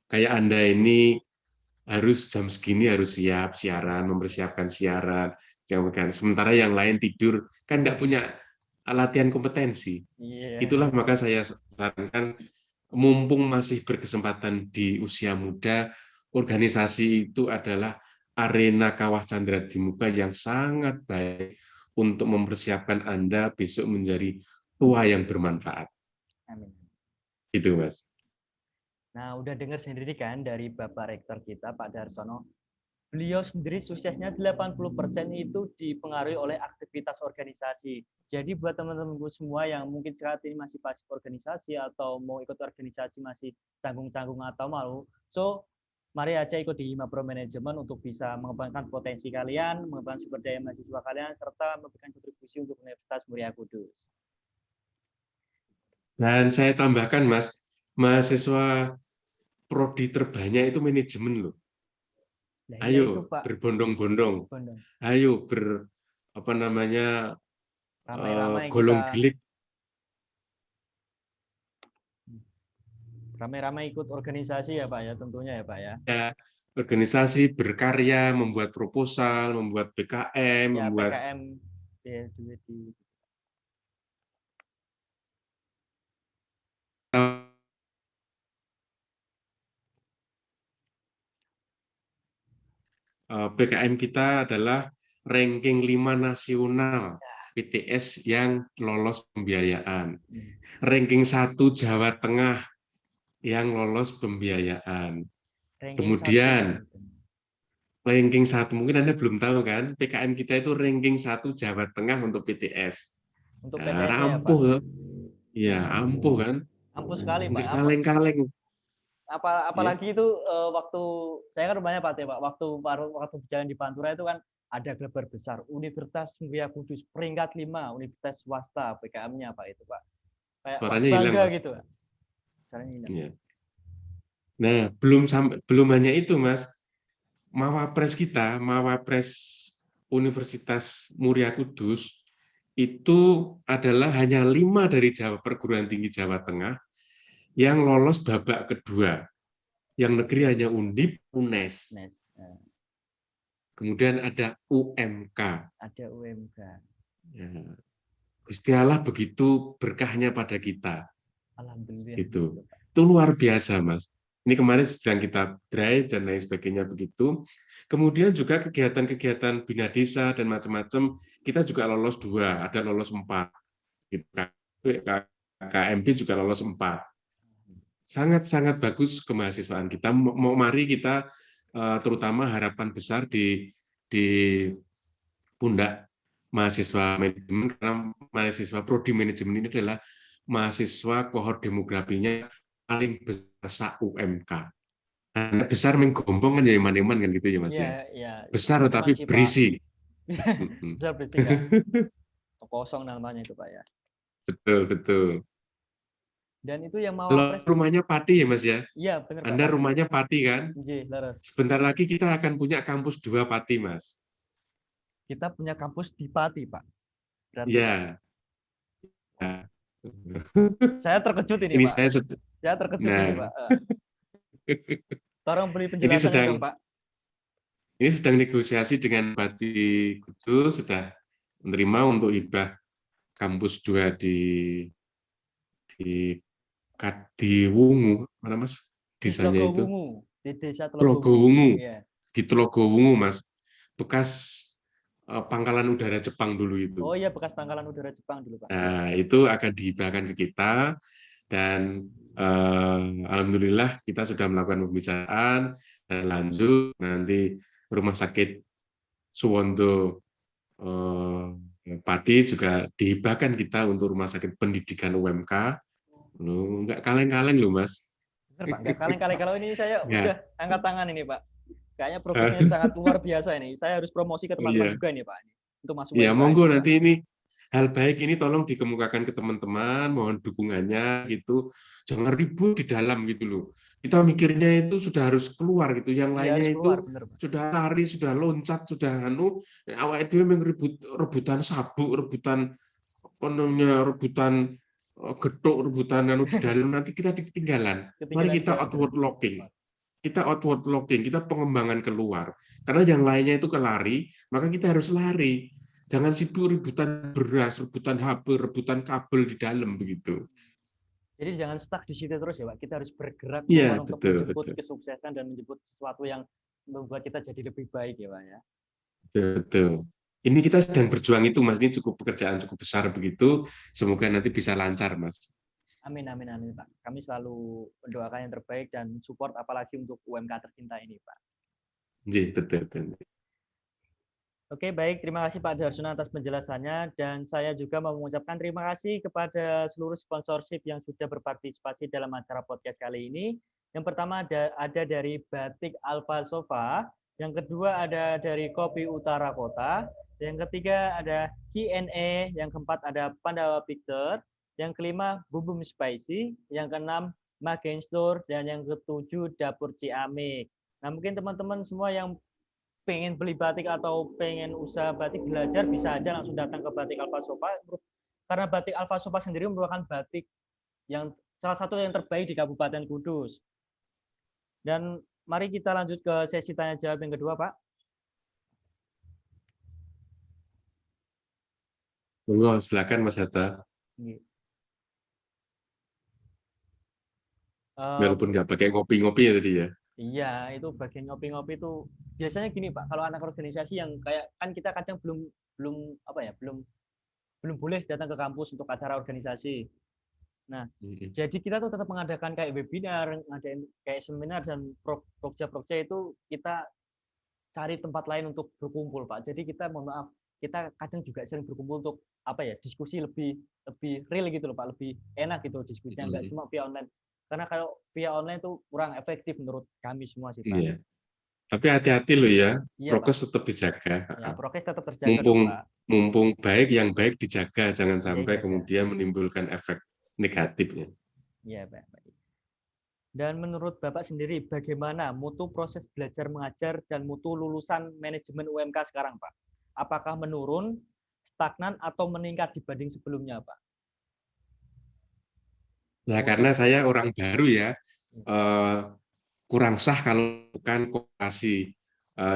Kayak Anda ini harus jam segini harus siap siaran, mempersiapkan siaran, sementara yang lain tidur kan nggak punya latihan kompetensi. Itulah maka saya sarankan, mumpung masih berkesempatan di usia muda, organisasi itu adalah arena kawah candra di muka yang sangat baik untuk mempersiapkan Anda besok menjadi tua yang bermanfaat. Amin. Itu, Mas. Nah, udah dengar sendiri kan dari Bapak Rektor kita, Pak Darsono. Beliau sendiri suksesnya 80% itu dipengaruhi oleh aktivitas organisasi. Jadi buat teman-temanku semua yang mungkin saat ini masih pasif organisasi atau mau ikut organisasi masih canggung-canggung atau malu, so mari aja ikut di Hima Pro Management untuk bisa mengembangkan potensi kalian, mengembangkan sumber daya mahasiswa kalian, serta memberikan kontribusi untuk Universitas Muria Kudus. Dan saya tambahkan, Mas, mahasiswa prodi terbanyak itu manajemen loh. Nah, Ayo itu, Pak, berbondong-bondong, ayo ramai-ramai golong gelik, ramai-ramai ikut organisasi ya Pak ya, tentunya ya Pak ya. Ya, organisasi berkarya, membuat proposal, membuat PKM, ya, membuat PKM PKM kita adalah ranking 5 nasional PTS yang lolos pembiayaan. Ranking 1 Jawa Tengah yang lolos pembiayaan. Kemudian ranking 1, mungkin Anda belum tahu kan, PKM kita itu ranking 1 Jawa Tengah untuk PTS. Untuk PTS ya, ampuh Pak? Ya, ampuh kan? Ampuh sekali, Pak. Kaleng-kaleng. Apalagi itu waktu saya kan rumahnya Pak, waktu berjalan di Pantura itu kan ada gelar besar Universitas Muria Kudus peringkat 5 universitas swasta PKM-nya Pak itu Pak. Kayak Suaranya bangga hilang, Mas. gitu Pak. Suaranya hilang. Ya. Nah, belum hanya itu, Mas. Mawapres kita, Mawapres Universitas Muria Kudus itu adalah hanya 5 dari perguruan tinggi Jawa Tengah yang lolos babak kedua. Yang negeri hanya Undip, UNES. Kemudian ada UMK. Ada UMK. Ya. Gusti Allah begitu berkahnya pada kita. Alhamdulillah. Itu luar biasa, Mas. Ini kemarin sedang kita drive dan lain sebagainya begitu. Kemudian juga kegiatan-kegiatan bina desa dan macam-macam, kita juga lolos 2, ada lolos 4. KMP juga lolos 4. Sangat-sangat bagus kemahasiswaan kita. Mari kita terutama harapan besar di pundak mahasiswa manajemen, karena mahasiswa prodi manajemen ini adalah mahasiswa kohort demografinya paling besar sa-UMK. Nah, besar menggombong kan ya iman-iman kan gitu ya Mas ya. Besar tapi berisi. Besar berisi kan. Kosong namanya itu Pak ya. Betul. Dan itu yang mau rumahnya Pati ya Mas ya? Iya, benar Pak. Anda rumahnya Pati kan? Iya, sebentar lagi kita akan punya kampus 2 Pati, Mas. Kita punya kampus di Pati, Pak. Iya. Ya. Saya terkejut ini, Pak. Saya terkejut ini, Pak. Tolong beri penjelasannya dong, Pak. Ini sedang negosiasi dengan Pati Kudus, sudah menerima untuk hibah kampus 2 di Wungu, mana Mas? Desanya itu. Di Desa Tlogowungu. Di Tlogowungu, Mas. Bekas pangkalan udara Jepang dulu itu. Oh iya, bekas pangkalan udara Jepang dulu, Pak. Nah, itu akan dihibahkan ke kita dan alhamdulillah kita sudah melakukan pembicaraan dan lanjut nanti Rumah Sakit Suwondo Pati juga dihibahkan kita untuk Rumah Sakit Pendidikan UMK. Loh, nggak kaleng-kaleng loh, Mas. Benar, Pak. Nggak kaleng-kaleng. Kalau ini saya udah angkat tangan ini, Pak. Kayaknya programnya sangat luar biasa ini. Saya harus promosi ke teman-teman juga nih, Pak. Untuk masuk ya, monggo nanti ini hal baik ini tolong dikemukakan ke teman-teman, mohon dukungannya gitu. Jangan ribut di dalam gitu loh. Kita mikirnya itu sudah harus keluar gitu, yang lainnya itu bener, sudah lari, sudah loncat, sudah awake dhewe rebutan sabuk, rebutan getuk, rebutan di dalam, nanti kita ketinggalan. Mari kita outward looking. Kita pengembangan keluar. Karena yang lainnya itu kelari, maka kita harus lari. Jangan sibuk rebutan beras, rebutan HP, rebutan kabel di dalam begitu. Jadi jangan stuck di situ terus ya Pak. Kita harus bergerak Iya, keluar untuk betul, menjemput betul. kesuksesan dan menjemput sesuatu yang membuat kita jadi lebih baik ya Pak ya. Betul. Ini kita sedang berjuang itu, Mas. Ini pekerjaan cukup besar begitu. Semoga nanti bisa lancar, Mas. Amin, amin, amin Pak. Kami selalu mendoakan yang terbaik dan support apalagi untuk UMK tercinta ini Pak. Iya, betul, betul. Oke, baik. Terima kasih Pak Darsono atas penjelasannya. Dan saya juga mau mengucapkan terima kasih kepada seluruh sponsorship yang sudah berpartisipasi dalam acara podcast kali ini. Yang pertama ada dari Batik Alfa Sofa. Yang kedua ada dari Kopi Utara Kota. Yang ketiga ada Q&A. Yang keempat ada Pandawa Picture. Yang kelima Bubum Spicy. Yang keenam Magen Store. Dan yang ketujuh Dapur Ciamik. Nah, mungkin teman-teman semua yang pengen beli batik atau pengen usaha batik belajar bisa aja langsung datang ke Batik Alfa Sofa, karena Batik Alfa Sofa sendiri merupakan batik yang salah satu yang terbaik di Kabupaten Kudus. Dan mari kita lanjut ke sesi tanya jawab yang kedua, Pak. Monggo, silakan Mas Hatta. Walaupun nggak pakai ngopi-ngopi ya tadi ya. Iya, itu bagian ngopi-ngopi itu biasanya gini Pak, kalau anak organisasi yang kayak kan kita kadang belum boleh datang ke kampus untuk acara organisasi. Nah, jadi kita tuh tetap mengadakan kayak webinar, ngadain kayak seminar dan prokja itu kita cari tempat lain untuk berkumpul Pak. Jadi kita mohon maaf, kita kadang juga sering berkumpul untuk diskusi lebih real gitu loh Pak, lebih enak gitu diskusinya, nggak cuma via online. Karena kalau via online itu kurang efektif menurut kami semua sih Pak. Iya. Tapi hati-hati loh ya, iya, prokes tetap dijaga. Ya, prokes tetap terjaga dong, Pak. Mumpung baik, yang baik dijaga, jangan sampai Iya. kemudian menimbulkan efek negatifnya. Iya, Pak. Dan menurut Bapak sendiri, bagaimana mutu proses belajar mengajar dan mutu lulusan manajemen UMK sekarang, Pak? Apakah menurun, stagnan, atau meningkat dibanding sebelumnya, Pak? Ya, karena saya orang baru ya, kurang sah kalau bukan korelasi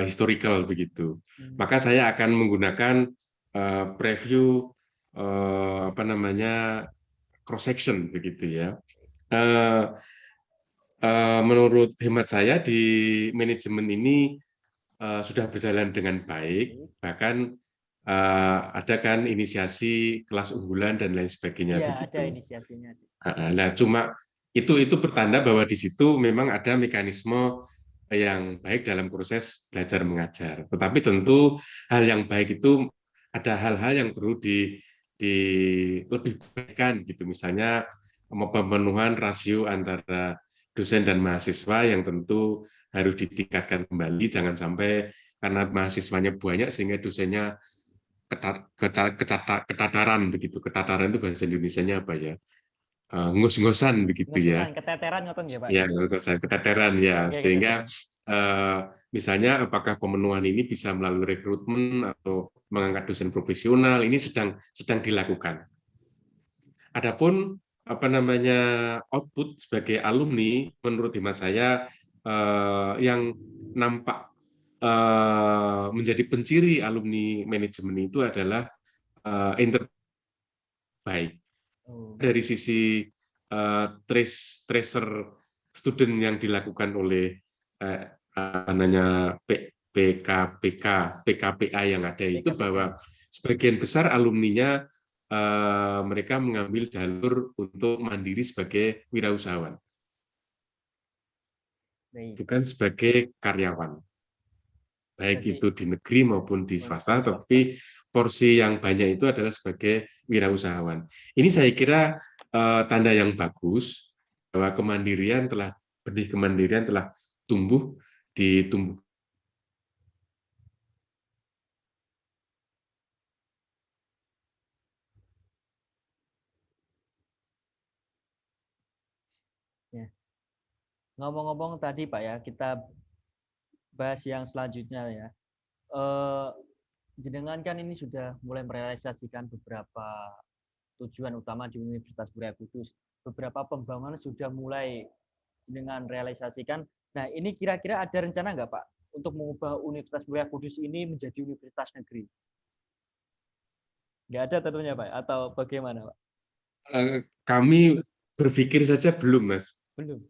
historical begitu. Maka saya akan menggunakan preview cross section begitu ya. Menurut hemat saya di manajemen ini sudah berjalan dengan baik, bahkan ada kan inisiasi kelas unggulan dan lain sebagainya begitu. Ada inisiasinya. Nah, cuma itu pertanda bahwa di situ memang ada mekanisme yang baik dalam proses belajar mengajar. Tetapi tentu hal yang baik itu ada hal-hal yang perlu lebih baikkan gitu. Misalnya pemenuhan rasio antara dosen dan mahasiswa yang tentu harus ditingkatkan kembali. Jangan sampai karena mahasiswanya banyak sehingga dosennya ketataran begitu. Ketataran itu bahasa Indonesianya apa ya? Ngos-ngosan begitu ya. Keteteran ngoten ya Pak. Ya, ngos-ngosan, keteteran ya. Sehingga misalnya apakah pemenuhan ini bisa melalui rekrutmen atau mengangkat dosen profesional, ini sedang dilakukan. Adapun output sebagai alumni, menurut hemat saya yang nampak menjadi penciri alumni manajemen itu adalah baik. Dari sisi tracer student yang dilakukan oleh PKPA yang ada itu, bahwa sebagian besar alumninya mereka mengambil jalur untuk mandiri sebagai wirausahawan, bukan sebagai karyawan, baik itu di negeri maupun di swasta, tapi porsi yang banyak itu adalah sebagai wirausahawan. Ini saya kira tanda yang bagus bahwa benih kemandirian telah tumbuh Ngomong-ngomong tadi Pak ya, kita bahas yang selanjutnya ya. Jenengan kan ini sudah mulai merealisasikan beberapa tujuan utama di Universitas Muria Kudus. Beberapa pembangunan sudah mulai dengan realisasikan. Nah, ini kira-kira ada rencana nggak Pak untuk mengubah Universitas Muria Kudus ini menjadi universitas negeri? Nggak ada tentunya Pak, atau bagaimana Pak? Kami berpikir saja belum, Mas. Belum.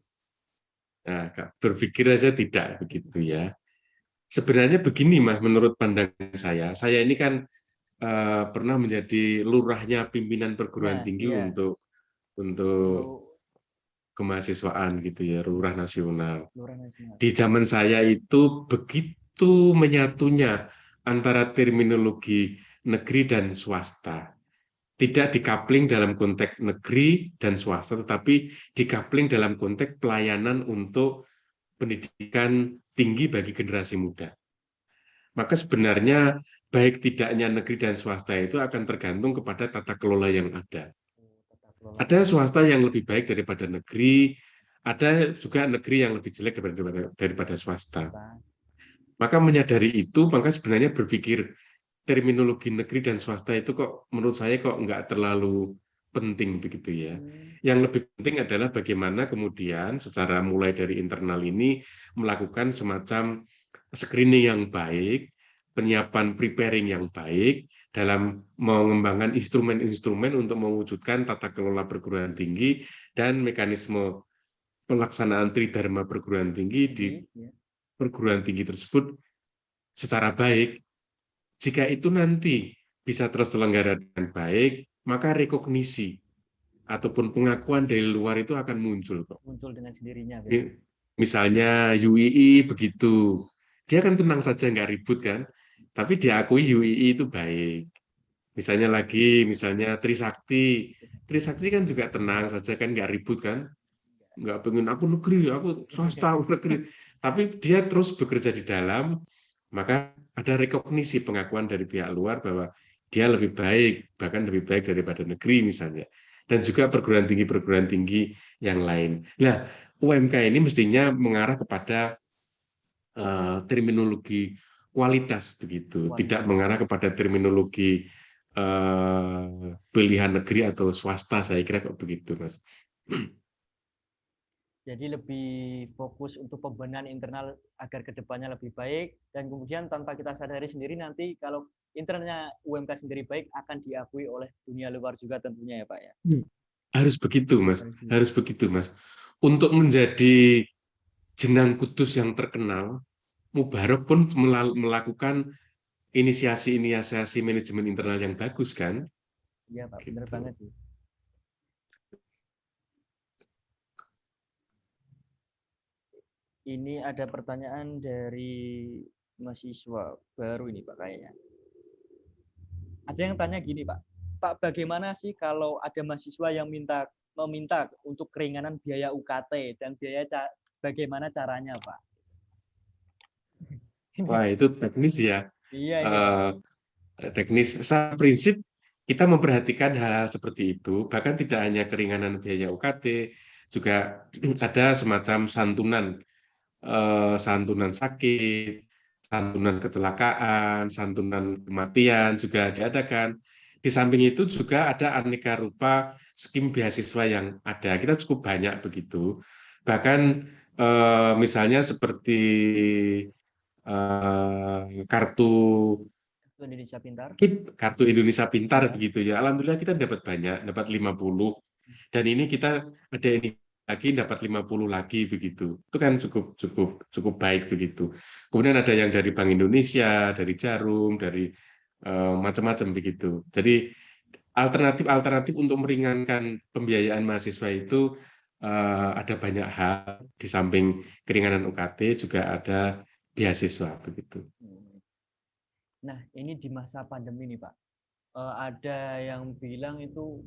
Nah, berpikir saja tidak begitu ya. Sebenarnya begini, Mas, menurut pandangan saya ini kan pernah menjadi lurahnya pimpinan perguruan Nah, tinggi iya. untuk kemahasiswaan gitu ya, lurah nasional. Lurah nasional. Di zaman saya itu begitu menyatunya antara terminologi negeri dan swasta. Tidak dikapling dalam konteks negeri dan swasta, tetapi dikapling dalam konteks pelayanan untuk pendidikan tinggi bagi generasi muda. Maka sebenarnya baik tidaknya negeri dan swasta itu akan tergantung kepada tata kelola yang ada. Ada swasta yang lebih baik daripada negeri, ada juga negeri yang lebih jelek daripada swasta. Maka menyadari itu, maka sebenarnya berpikir terminologi negeri dan swasta itu kok menurut saya kok nggak terlalu penting begitu ya. Yang lebih penting adalah bagaimana kemudian secara mulai dari internal ini melakukan semacam screening yang baik, penyiapan preparing yang baik dalam mengembangkan instrumen-instrumen untuk mewujudkan tata kelola perguruan tinggi dan mekanisme pelaksanaan tridharma perguruan tinggi di perguruan tinggi tersebut secara baik. Jika itu nanti bisa terselenggara dengan baik, maka rekognisi ataupun pengakuan dari luar itu akan muncul kok. Muncul dengan sendirinya. Misalnya UII begitu, dia kan tenang saja nggak ribut kan, tapi diakui UII itu baik. Misalnya Trisakti, Trisakti kan juga tenang saja kan, nggak ribut kan, nggak pengen aku negeri, aku swasta, aku negeri, tapi dia terus bekerja di dalam, maka ada rekognisi pengakuan dari pihak luar bahwa dia lebih baik, bahkan lebih baik daripada negeri misalnya. Dan juga perguruan tinggi yang lain. Nah, UMK ini mestinya mengarah kepada terminologi kualitas begitu, tidak mengarah kepada terminologi pilihan negeri atau swasta, saya kira kok begitu, Mas. Jadi lebih fokus untuk pembenahan internal agar kedepannya lebih baik, dan kemudian tanpa kita sadari sendiri nanti kalau internalnya UMK sendiri baik akan diakui oleh dunia luar juga tentunya ya Pak ya. Harus begitu Mas, harus begitu Mas. Untuk menjadi jenang kudus yang terkenal, Mubarok pun melakukan inisiasi manajemen internal yang bagus kan? Iya Pak, benar banget sih. Ini ada pertanyaan dari mahasiswa baru ini Pak kayaknya. Ada yang tanya gini Pak, bagaimana sih kalau ada mahasiswa yang meminta untuk keringanan biaya UKT dan bagaimana caranya Pak? Wah itu teknis ya. Iya. Teknis. Secara prinsip kita memperhatikan hal-hal seperti itu, bahkan tidak hanya keringanan biaya UKT, juga ada semacam santunan sakit, santunan kecelakaan, santunan kematian juga diadakan. Di samping itu juga ada aneka rupa skim beasiswa yang ada. Kita cukup banyak begitu. Bahkan misalnya seperti kartu Indonesia Pintar begitu ya. Alhamdulillah kita dapat banyak, dapat 50. Dan ini kita ada ini lagi dapat 50 lagi begitu. Itu kan cukup baik begitu. Kemudian ada yang dari Bank Indonesia, dari Jarum, dari macam-macam begitu. Jadi alternatif untuk meringankan pembiayaan mahasiswa itu ada banyak hal. Di samping keringanan UKT juga ada beasiswa begitu. Nah, ini di masa pandemi nih Pak, ada yang bilang itu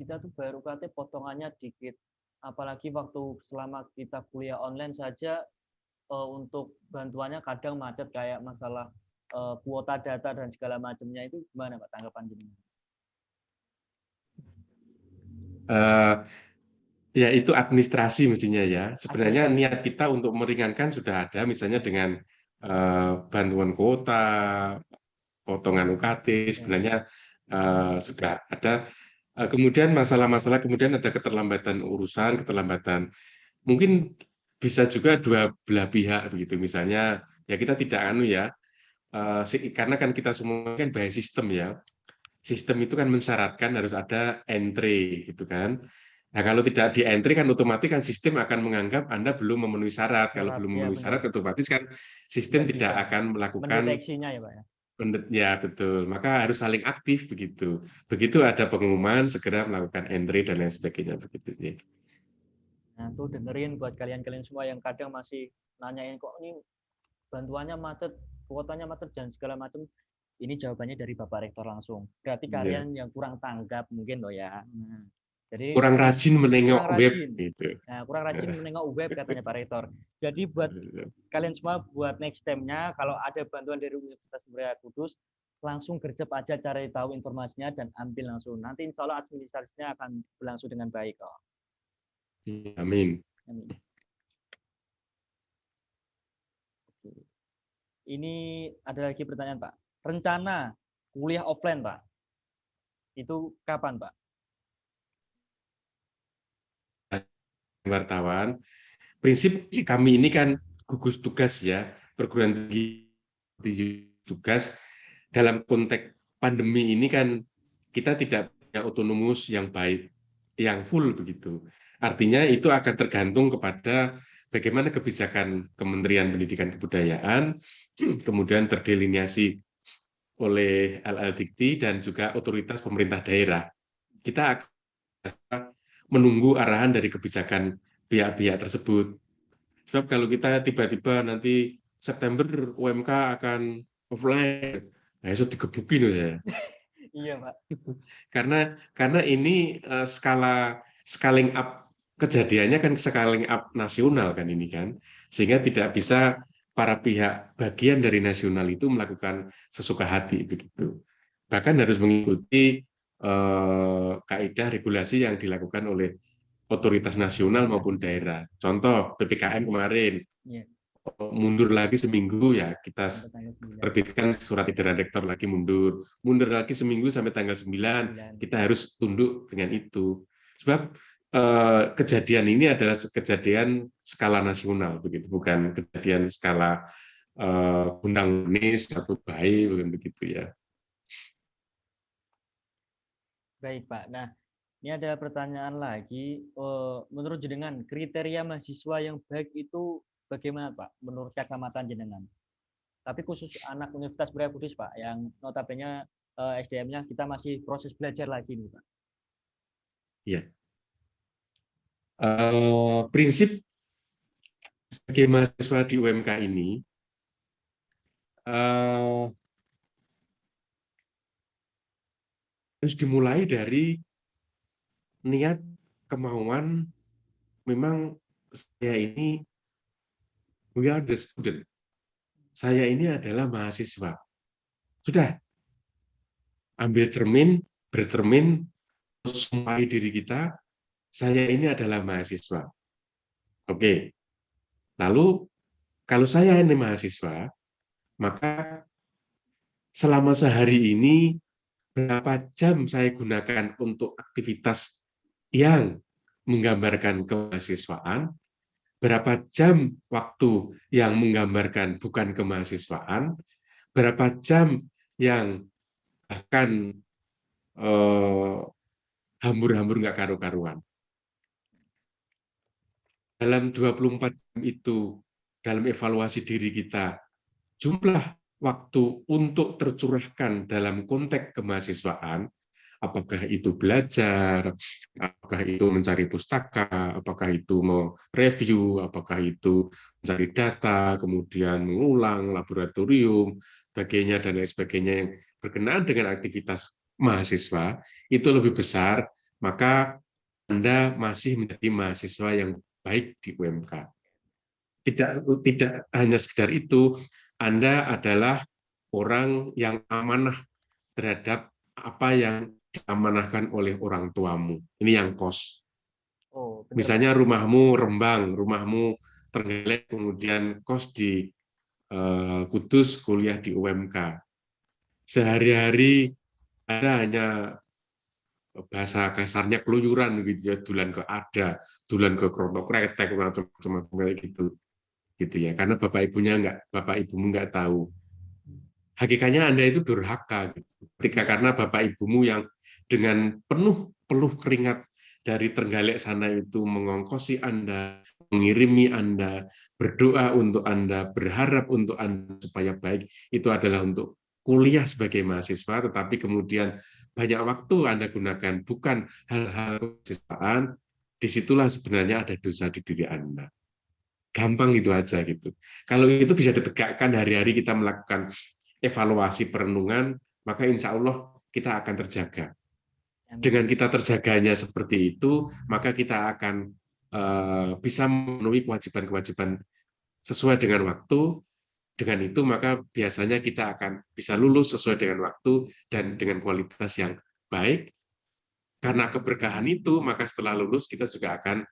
kita tuh bayar UKT potongannya dikit, apalagi waktu selama kita kuliah online saja untuk bantuannya kadang macet kayak masalah kuota data dan segala macamnya. Itu gimana Pak tanggapan jenengan? Ya itu administrasi mestinya ya. Sebenarnya niat kita untuk meringankan sudah ada, misalnya dengan bantuan kuota, potongan UKT, sebenarnya sudah ada. Kemudian masalah-masalah, kemudian ada keterlambatan urusan, mungkin bisa juga dua belah pihak begitu. Misalnya ya kita tidak karena kan kita semua kan by sistem ya. sistem itu kan mensyaratkan harus ada entry gitu kan. Nah, kalau tidak di entry kan otomatis kan sistem akan menganggap Anda belum memenuhi syarat. Kalau belum ya memenuhi syarat benar. otomatis kan sistem Nggak tidak bisa akan melakukan mendeteksinya ya Pak ya. ya betul. Maka harus saling aktif begitu. Begitu ada pengumuman segera melakukan entry dan lain sebagainya begitu ya. Nah, tuh dengerin buat kalian-kalian semua yang kadang masih nanyain kok ini bantuannya macet, kuotanya macet dan segala macam. Ini jawabannya dari Bapak Rektor langsung. Berarti Ya. kalian yang kurang tanggap mungkin loh ya. Jadi Kurang rajin menengok kurang web rajin. gitu. Nah, kurang rajin menengok web katanya Pak Rektor. Jadi buat kalian semua buat next time-nya kalau ada bantuan dari Universitas Muria Kudus langsung gercep aja cari tahu informasinya dan ambil langsung. Nanti insya Allah administrasinya akan berlangsung dengan baik kok. Amin. Amin. Ini ada lagi pertanyaan Pak. Rencana kuliah offline Pak, itu kapan Pak? Wartawan, prinsip kami ini kan gugus tugas ya, perguruan tinggi tugas dalam konteks pandemi ini kan kita tidak punya otonomus yang baik, yang full begitu. Artinya itu akan tergantung kepada bagaimana kebijakan Kementerian Pendidikan Kebudayaan, kemudian terdelineasi oleh LL-Dikti dan juga otoritas pemerintah daerah. Kita akan menunggu arahan dari kebijakan pihak-pihak tersebut. Sebab kalau kita tiba-tiba nanti September UMK akan offline, nah itu digebukin ya. Iya Pak. Karena ini scaling up kejadiannya kan scaling up nasional kan ini kan, sehingga tidak bisa para pihak bagian dari nasional itu melakukan sesuka hati begitu. Bahkan harus mengikuti kaidah regulasi yang dilakukan oleh otoritas nasional maupun daerah. Contoh PPKM kemarin mundur lagi seminggu ya kita terbitkan surat edaran rektor lagi mundur lagi seminggu sampai tanggal 9 kita harus tunduk dengan itu. Sebab kejadian ini adalah kejadian skala nasional begitu, bukan kejadian skala undang unis atau baik begitu ya. Baik Pak. Nah, ini ada pertanyaan lagi. Menurut jenengan kriteria mahasiswa yang baik itu bagaimana Pak? Menurut kacamata jenengan. Tapi khusus anak Universitas Muria Kudus Pak, yang notabene SDM-nya kita masih proses belajar lagi nih Pak. Iya. Prinsip sebagai mahasiswa di UMK ini harus dimulai dari niat, kemauan, memang saya ini, we are the student. Saya ini adalah mahasiswa. Sudah, ambil cermin, bercermin, sumpahi diri kita, saya ini adalah mahasiswa. Oke, lalu kalau saya ini mahasiswa, maka selama sehari ini berapa jam saya gunakan untuk aktivitas yang menggambarkan kemahasiswaan, berapa jam waktu yang menggambarkan bukan kemahasiswaan, berapa jam yang bahkan hambur-hambur nggak karu-karuan. Dalam 24 jam itu, dalam evaluasi diri kita, jumlah waktu untuk tercurahkan dalam konteks kemahasiswaan, apakah itu belajar, apakah itu mencari pustaka, apakah itu mau review, apakah itu mencari data, kemudian mengulang, laboratorium, sebagainya, dan lain sebagainya yang berkenaan dengan aktivitas mahasiswa, itu lebih besar, maka Anda masih menjadi mahasiswa yang baik di UMK. Tidak hanya sekedar itu, Anda adalah orang yang amanah terhadap apa yang diamanahkan oleh orang tuamu. Ini yang kos. Misalnya rumahmu Rembang, rumahmu Trenggalek, kemudian kos di Kudus, kuliah di UMK. Sehari-hari Anda hanya bahasa kasarnya keluyuran gitu ya, dulan ke ada, dulan ke kronokretek, macam-macam kayak gitu ya. Karena bapak ibumu nggak tahu. Hakikatnya Anda itu durhaka gitu. ketika karena Bapak Ibumu yang dengan penuh keringat dari Trenggalek sana itu mengongkosi Anda, mengirimi Anda, berdoa untuk Anda, berharap untuk Anda supaya baik, itu adalah untuk kuliah sebagai mahasiswa, tetapi kemudian banyak waktu Anda gunakan bukan hal-hal kemahasiswaan, disitulah sebenarnya ada dosa di diri Anda. Gampang itu aja gitu. Kalau itu bisa ditegakkan hari-hari kita melakukan evaluasi perenungan, maka insya Allah kita akan terjaga. Dengan kita terjaganya seperti itu, maka kita akan bisa memenuhi kewajiban-kewajiban sesuai dengan waktu. Dengan itu, maka biasanya kita akan bisa lulus sesuai dengan waktu dan dengan kualitas yang baik. Karena keberkahan itu, maka setelah lulus kita juga akan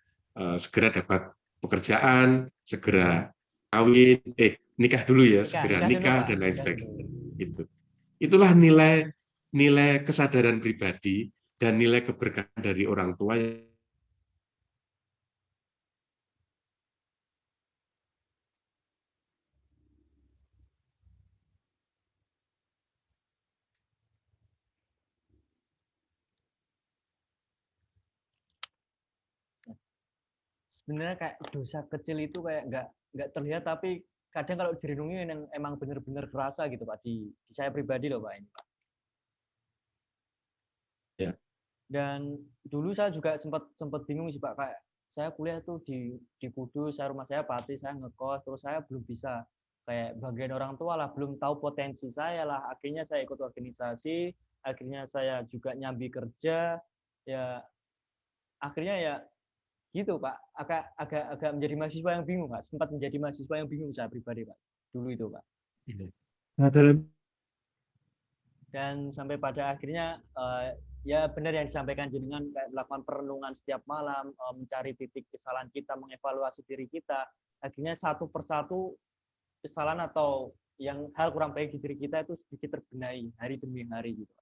segera dapat pekerjaan, segera kawin, nikah dulu ya, segera nikah dan lain sebagainya. Itulah nilai kesadaran pribadi dan nilai keberkahan dari orang tua. Sebenarnya kayak dosa kecil itu kayak nggak terlihat, tapi kadang kalau direnungi yang emang benar-benar kerasa gitu Pak di saya pribadi loh Pak ini Pak. Ya. Dan dulu saya juga sempat bingung sih Pak, kayak saya kuliah tuh di Kudus, rumah saya Pati, saya ngekos, terus saya belum bisa kayak bagian orang tua lah, belum tahu potensi saya lah, akhirnya saya ikut organisasi, akhirnya saya juga nyambi kerja, ya akhirnya ya gitu Pak, agak menjadi mahasiswa yang bingung Pak, sempat menjadi mahasiswa yang bingung saya pribadi Pak, dulu itu Pak. Dan sampai pada akhirnya ya benar yang disampaikan jenengan, kayak melakukan perenungan setiap malam, mencari titik kesalahan kita, mengevaluasi diri kita, akhirnya satu persatu kesalahan atau yang hal kurang baik di diri kita itu sedikit terbenahi hari demi hari gitu.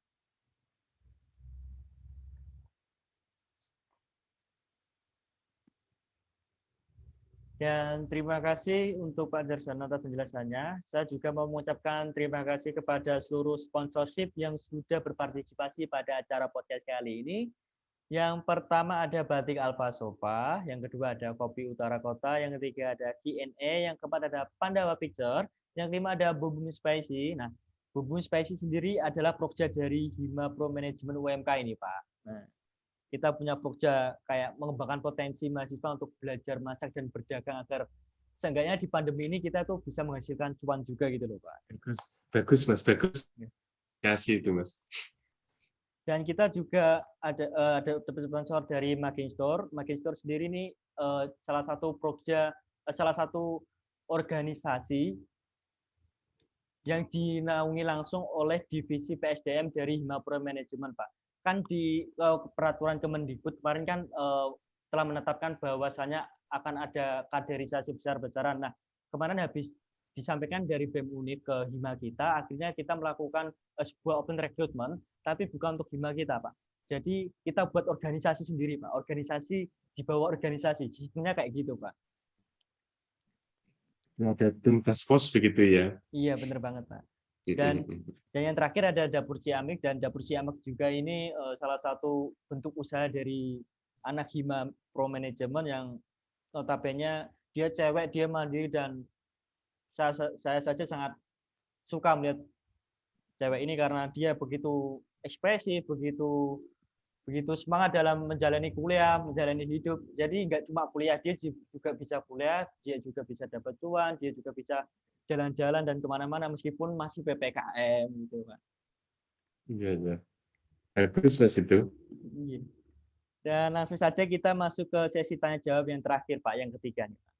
Dan terima kasih untuk Pak Darsono atas penjelasannya. Saya juga mau mengucapkan terima kasih kepada seluruh sponsorship yang sudah berpartisipasi pada acara podcast kali ini. Yang pertama ada Batik Alfa Sofa, yang kedua ada Kopi Utara Kota, yang ketiga ada Q&A, yang keempat ada Pandawa Picture, yang kelima ada Bubum Spicy. Nah, Bubum Spicy sendiri adalah project dari Hima Pro Management UMK ini, Pak. Nah, kita punya Pokja kayak mengembangkan potensi mahasiswa untuk belajar masak dan berdagang agar seenggaknya di pandemi ini kita tuh bisa menghasilkan cuan juga gitu loh Pak. Bagus Mas, bagus. Kasih itu Mas. Dan kita juga ada sponsor dari Magin Store. Magin Store sendiri ini salah satu Pokja, salah satu organisasi yang dinaungi langsung oleh divisi PSDM dari Hima Pro Management Pak. Kan di peraturan Kemendikbud kemarin kan telah menetapkan bahwasanya akan ada kaderisasi besar-besaran. Nah, kemarin habis disampaikan dari BEM Unif ke Hima kita, akhirnya kita melakukan sebuah open recruitment, tapi bukan untuk Hima kita, Pak. Jadi kita buat organisasi sendiri, Pak. Organisasi di bawah organisasi, sebenarnya kayak gitu, Pak. Ada tim task force begitu ya? Iya, benar banget, Pak. Dan yang terakhir ada Dapur Ciamik, dan Dapur Ciamik juga ini salah satu bentuk usaha dari anak Hima Pro Management yang notabene dia cewek, dia mandiri, dan saya saja sangat suka melihat cewek ini karena dia begitu ekspresif, begitu semangat dalam menjalani kuliah, menjalani hidup. Jadi nggak cuma kuliah, dia juga bisa kuliah, dia juga bisa dapat cuan, dia juga bisa jalan-jalan dan kemana-mana meskipun masih PPKM gitu Pak. Iya. Bagus Mas itu. Dan langsung saja kita masuk ke sesi tanya jawab yang terakhir Pak, yang ketiga nih Pak.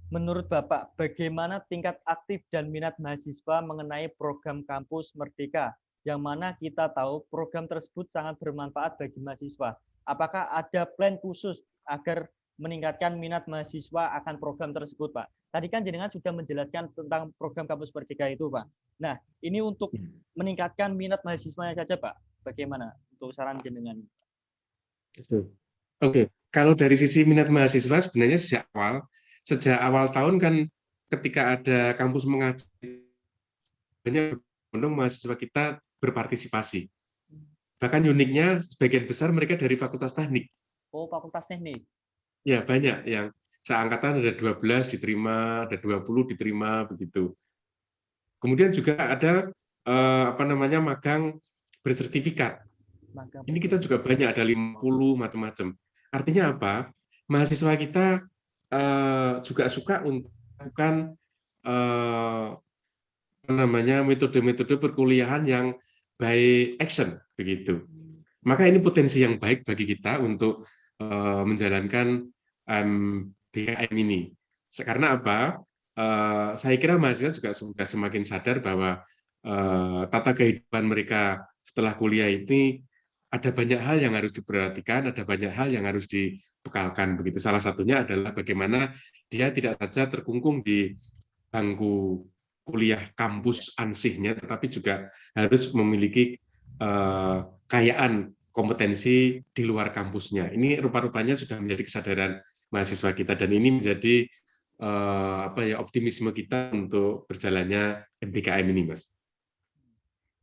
Menurut Bapak, bagaimana tingkat aktif dan minat mahasiswa mengenai program Kampus Merdeka? Yang mana kita tahu program tersebut sangat bermanfaat bagi mahasiswa. Apakah ada plan khusus agar meningkatkan minat mahasiswa akan program tersebut, Pak? Tadi kan jenengan sudah menjelaskan tentang program Kampus Merdeka itu, Pak. Nah, ini untuk meningkatkan minat mahasiswanya saja, Pak. Bagaimana untuk saran jenengan? Oke, kalau dari sisi minat mahasiswa sebenarnya sejak awal tahun kan ketika ada kampus mengajar, banyak mahasiswa kita berpartisipasi. Bahkan uniknya sebagian besar mereka dari Fakultas Teknik. Oh, Fakultas Teknik. Ya, banyak yang seangkatan ada 12 diterima, ada 20 diterima begitu. Kemudian juga ada magang bersertifikat. Ini kita juga banyak, ada 50 macam-macam. Artinya apa? Mahasiswa kita juga suka untuk melakukan metode-metode perkuliahan yang by action begitu. Maka ini potensi yang baik bagi kita untuk menjalankan BKM ini. Karena apa? Saya kira mahasiswa juga sudah semakin sadar bahwa tata kehidupan mereka setelah kuliah ini ada banyak hal yang harus diperhatikan, ada banyak hal yang harus dibekalkan begitu. Salah satunya adalah bagaimana dia tidak saja terkungkung di bangku kuliah kampus ansihnya, tetapi juga harus memiliki kekayaan kompetensi di luar kampusnya. Ini rupa-rupanya sudah menjadi kesadaran mahasiswa kita, dan ini menjadi optimisme kita untuk berjalannya MBKM ini, Mas.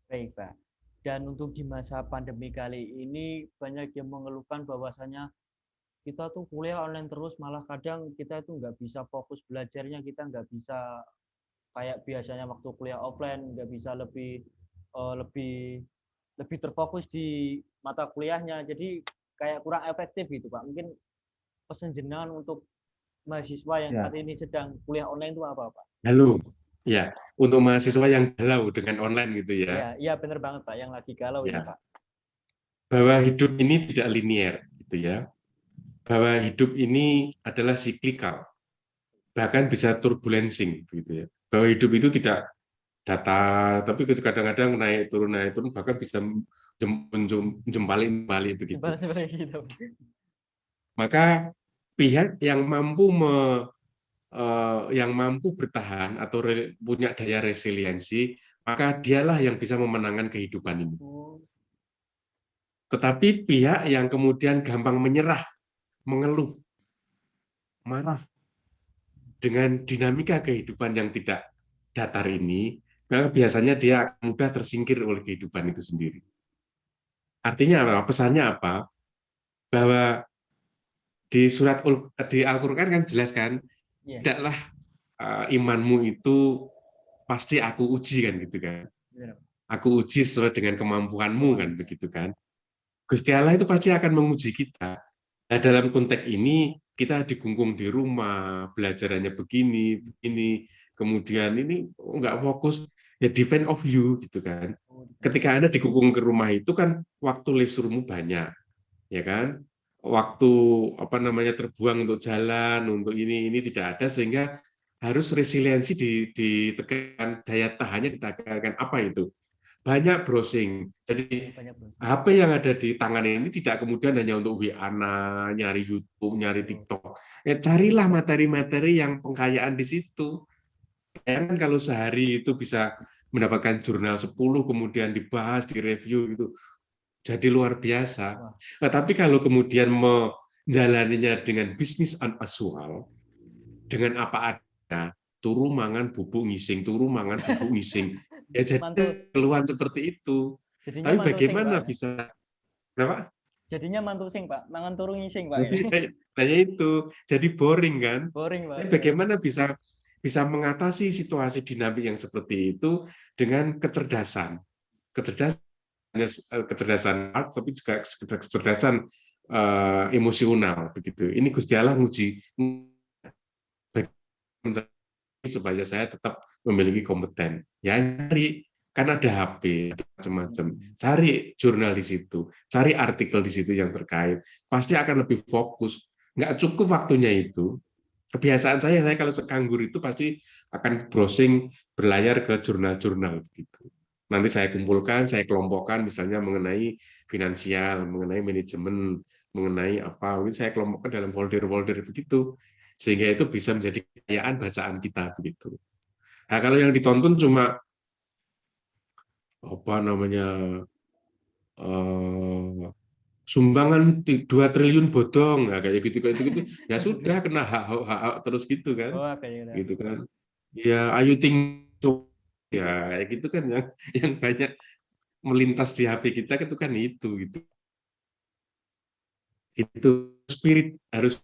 Baik, Pak. Dan untuk di masa pandemi kali ini banyak yang mengeluhkan bahwasanya kita tuh kuliah online terus, malah kadang kita itu nggak bisa fokus belajarnya, kita nggak bisa kayak biasanya waktu kuliah offline, nggak bisa lebih terfokus di mata kuliahnya, jadi kayak kurang efektif gitu, Pak. Mungkin pesan jenengan untuk mahasiswa yang saat ini sedang kuliah online itu apa, Pak? Halo, ya, untuk mahasiswa yang galau dengan online gitu ya. Iya, benar banget, Pak, yang lagi galau ya. itu, Pak. Bahwa hidup ini tidak linear gitu ya. Bahwa hidup ini adalah siklikal, bahkan bisa turbulensi gitu ya. Bahwa hidup itu tidak datar, tapi kadang-kadang naik turun, bahkan bisa menjempalin balik begitu. Maka pihak yang mampu bertahan atau punya daya resiliensi, maka dialah yang bisa memenangkan kehidupan ini. Tetapi pihak yang kemudian gampang menyerah, mengeluh, marah dengan dinamika kehidupan yang tidak datar ini, maka biasanya dia mudah tersingkir oleh kehidupan itu sendiri. Artinya apa? Pesannya apa? Bahwa di Al-Qur'an kan jelas kan, tidaklah imanmu itu pasti aku uji kan gitu kan. Aku uji sesuai dengan kemampuanmu kan begitu kan. Gusti Allah itu pasti akan menguji kita. Nah, dalam konteks ini kita digunggung di rumah, belajarannya begini, kemudian ini nggak fokus, ya depend of you gitu kan. Ketika Anda digunggung ke rumah itu kan waktu lesurmu banyak, ya kan? Waktu terbuang untuk jalan, untuk ini tidak ada, sehingga harus resiliensi ditekan, daya tahannya ditekankan. Apa itu? Banyak browsing. Jadi HP yang ada di tangan ini tidak kemudian hanya untuk WA, nyari YouTube, nyari TikTok. Ya carilah materi-materi yang pengkayaan di situ. Bayangkan kalau sehari itu bisa mendapatkan jurnal 10, kemudian dibahas, direview itu jadi luar biasa. Nah, tapi kalau kemudian menjalaninya dengan bisnis unusual, dengan apa ada, turu mangan bubuk ngising, ya jadi keluhan seperti itu. Jadinya tapi bagaimana bisa? Kenapa? Jadinya mantusing, Pak. Mangan turu ngising, Pak. Tanya itu, jadi boring kan? Boring, Pak. Tapi bagaimana bisa mengatasi situasi dinamik yang seperti itu dengan kecerdasan art, tapi juga kecerdasan emosional begitu. Ini Gusti Allah nguji supaya saya tetap memiliki kompeten. Ya cari, kan ada HP, ada macam-macam. Cari jurnal di situ, cari artikel di situ yang terkait. Pasti akan lebih fokus. Nggak cukup waktunya itu. Kebiasaan saya kalau sekanggur itu pasti akan browsing, berlayar ke jurnal-jurnal gitu. Nanti saya kumpulkan, saya kelompokkan, misalnya mengenai finansial, mengenai manajemen, mengenai apa, ini saya kelompokkan dalam folder-folder begitu, sehingga itu bisa menjadi kekayaan bacaan kita begitu. Nah, kalau yang ditonton cuma sumbangan 2 triliun bodong, nah, kayak gitu, ya sudah kena hak terus gitu kan, gitu kan. Ya, Ayu Ting ya gitu kan yang banyak melintas di HP kita itu kan itu gitu. Itu spirit harus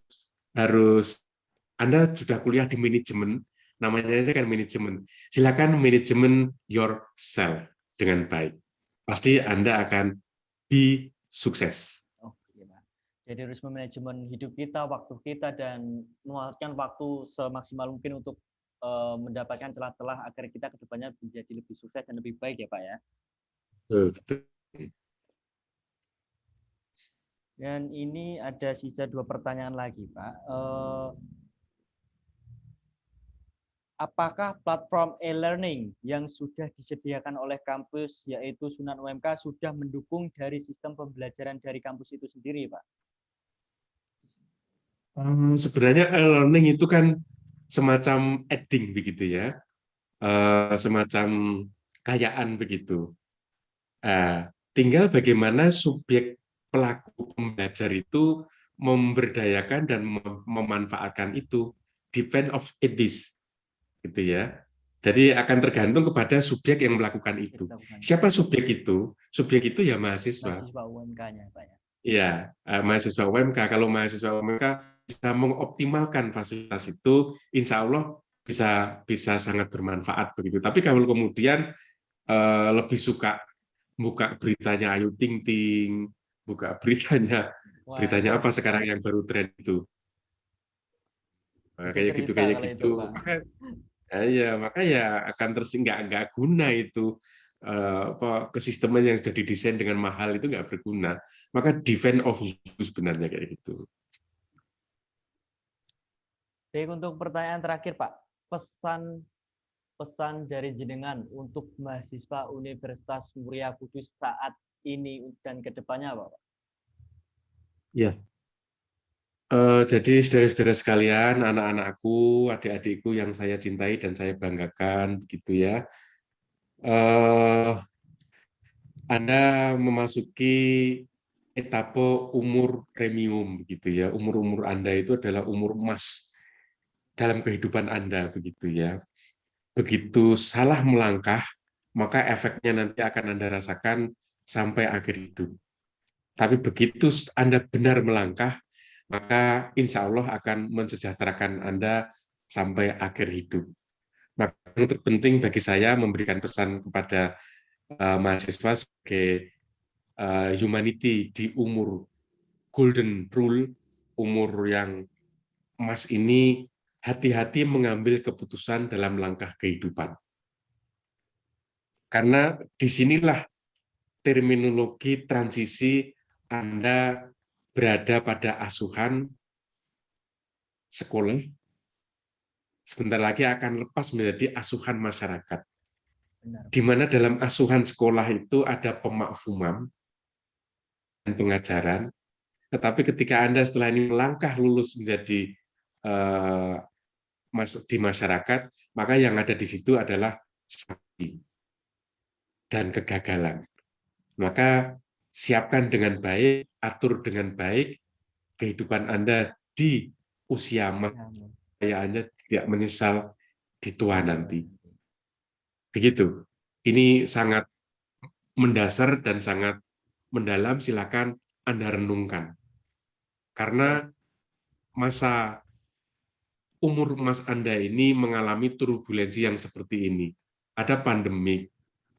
Anda sudah kuliah di manajemen, namanya aja kan manajemen. Silakan manajemen yourself dengan baik. Pasti Anda akan be sukses. Oh, iya, Pak. Jadi harus memanajemen hidup kita, waktu kita, dan memanfaatkan waktu semaksimal mungkin untuk mendapatkan celah-celah agar kita kedepannya menjadi lebih sukses dan lebih baik ya Pak ya. Betul. Dan ini ada sisa 2 pertanyaan lagi Pak. Apakah platform e-learning yang sudah disediakan oleh kampus yaitu Sunan UMK sudah mendukung dari sistem pembelajaran dari kampus itu sendiri Pak? Sebenarnya e-learning itu kan semacam adding begitu ya, semacam kayaan begitu. Tinggal bagaimana subjek pelaku pembelajar itu memberdayakan dan memanfaatkan itu, depend of it is, gitu ya. Jadi akan tergantung kepada subjek yang melakukan itu. Siapa subjek itu? Subjek itu ya mahasiswa. Mahasiswa UMK-nya Pak ya. Iya, mahasiswa UMK. Kalau mahasiswa UMK bisa mengoptimalkan fasilitas itu, insya Allah bisa sangat bermanfaat begitu. Tapi kalau kemudian lebih suka buka beritanya Ayu Ting Ting, buka beritanya apa sekarang yang baru tren itu, kayak gitu. Maka ya akan nggak guna itu, kesisteman yang sudah didesain dengan mahal itu nggak berguna. Maka defend of you sebenarnya kayak gitu. Baik, untuk pertanyaan terakhir Pak, pesan dari jenengan untuk mahasiswa Universitas Muria Kudus saat ini dan kedepannya apa Pak? Ya, jadi saudara-saudara sekalian, anak-anakku, adik-adikku yang saya cintai dan saya banggakan, gitu ya. Anda memasuki etape umur premium, begitu ya. Umur Anda itu adalah umur emas dalam kehidupan Anda, begitu ya. Begitu salah melangkah, maka efeknya nanti akan Anda rasakan sampai akhir hidup. Tapi begitu Anda benar melangkah, maka insya Allah akan mensejahterakan Anda sampai akhir hidup. Maka yang terpenting bagi saya memberikan pesan kepada mahasiswa sebagai humanity di umur golden rule, umur yang emas ini, hati-hati mengambil keputusan dalam langkah kehidupan. Karena disinilah terminologi transisi Anda berada pada asuhan sekolah, sebentar lagi akan lepas menjadi asuhan masyarakat. Di mana dalam asuhan sekolah itu ada pemakfuman dan pengajaran, tetapi ketika Anda setelah ini melangkah lulus menjadi di masyarakat, maka yang ada di situ adalah sakti dan kegagalan. Maka siapkan dengan baik, atur dengan baik kehidupan Anda di usia supaya Anda tidak menyesal di tua nanti. Begitu. Ini sangat mendasar dan sangat mendalam, silakan Anda renungkan. Karena masa umur emas Anda ini mengalami turbulensi yang seperti ini. Ada pandemik,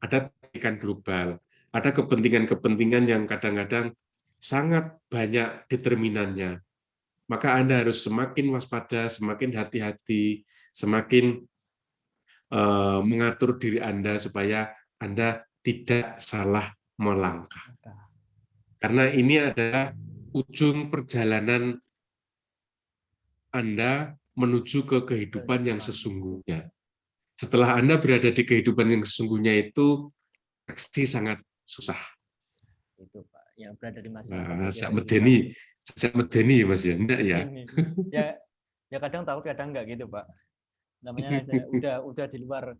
ada tekanan global, ada kepentingan-kepentingan yang kadang-kadang sangat banyak determinannya. Maka Anda harus semakin waspada, semakin hati-hati, semakin mengatur diri Anda supaya Anda tidak salah melangkah. Karena ini adalah ujung perjalanan Anda menuju ke kehidupan yang sesungguhnya. Setelah Anda berada di kehidupan yang sesungguhnya itu, pasti sangat susah. Itu Pak, yang berada di masyarakat. Sejak medeni Mas ya, enggak ya? Ya kadang tahu, kadang enggak gitu Pak. Namanya saya udah di luar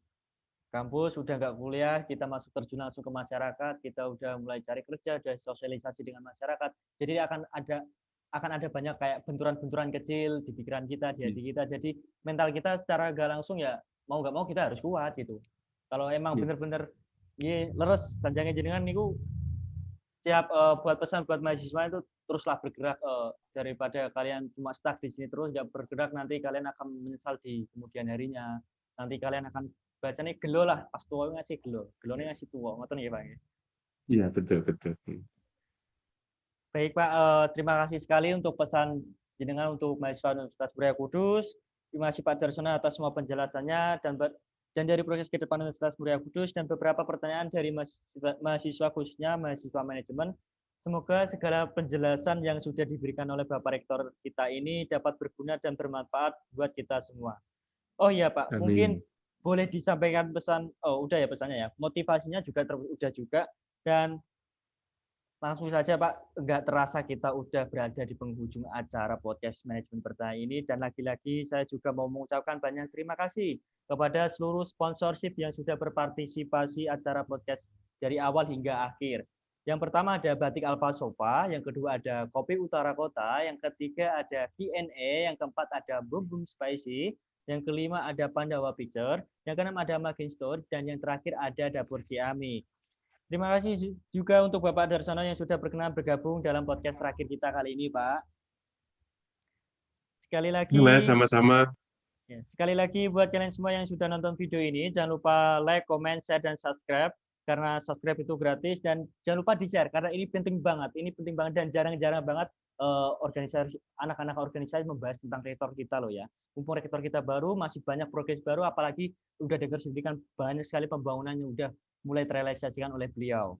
kampus, udah nggak kuliah, kita masuk terjun langsung ke masyarakat, kita udah mulai cari kerja, udah sosialisasi dengan masyarakat. Jadi akan ada banyak kayak benturan-benturan kecil di pikiran kita, di hati kita. Jadi mental kita secara nggak langsung ya mau nggak mau kita harus kuat gitu. Kalau emang bener-bener leres sanjange jenengan niku siap buat pesan buat mahasiswa itu teruslah bergerak daripada kalian cuma stuck di sini terus nggak bergerak, nanti kalian akan menyesal di kemudian harinya. Nanti kalian akan bacanya gelo lah pas tua ngasih gelone ngasih tua, ngoten ya Pak. Iya, betul. Baik Pak, terima kasih sekali untuk pesan jenengan untuk mahasiswa Universitas Muria Kudus. Terima kasih Pak Darsono atas semua penjelasannya dan dari proses ke depan Universitas Muria Kudus dan beberapa pertanyaan dari mahasiswa khususnya mahasiswa manajemen. Semoga segala penjelasan yang sudah diberikan oleh Bapak Rektor kita ini dapat berguna dan bermanfaat buat kita semua. Oh iya Pak, Amin. mungkin boleh disampaikan pesan, udah ya pesannya ya, motivasinya juga udah juga, dan langsung saja Pak, nggak terasa kita udah berada di penghujung acara podcast Manajemen Pertanian ini, dan lagi-lagi saya juga mau mengucapkan banyak terima kasih kepada seluruh sponsorship yang sudah berpartisipasi acara podcast dari awal hingga akhir. Yang pertama ada Batik Alfa Sofa, yang kedua ada Kopi Utara Kota, yang ketiga ada Q&A, yang keempat ada Boom Boom Spicy, yang kelima ada Pandawa Picture, yang keenam ada Magin Store, dan yang terakhir ada Dapur Ciami. Terima kasih juga untuk Bapak Darsono yang sudah berkenan bergabung dalam podcast terakhir kita kali ini, Pak. Sekali lagi, sama-sama. Ya, sekali lagi buat kalian semua yang sudah nonton video ini, jangan lupa like, comment, share, dan subscribe. Karena subscribe itu gratis, dan jangan lupa di-share, karena ini penting banget dan jarang-jarang banget organisasi anak-anak organisasi membahas tentang rektor kita loh ya. Mumpung rektor kita baru, masih banyak progres baru, apalagi udah dengar sendiri kan banyak sekali pembangunan yang udah mulai terrealisasikan oleh beliau.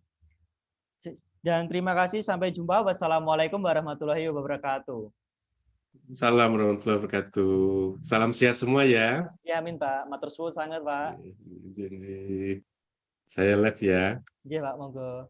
Dan terima kasih, sampai jumpa. Wassalamualaikum warahmatullahi wabarakatuh. Salam warahmatullahi wabarakatuh. Salam sehat semua ya. Ya, amin Pak. Matur suwun sangat Pak. Jadi saya live ya. Iya Pak, monggo.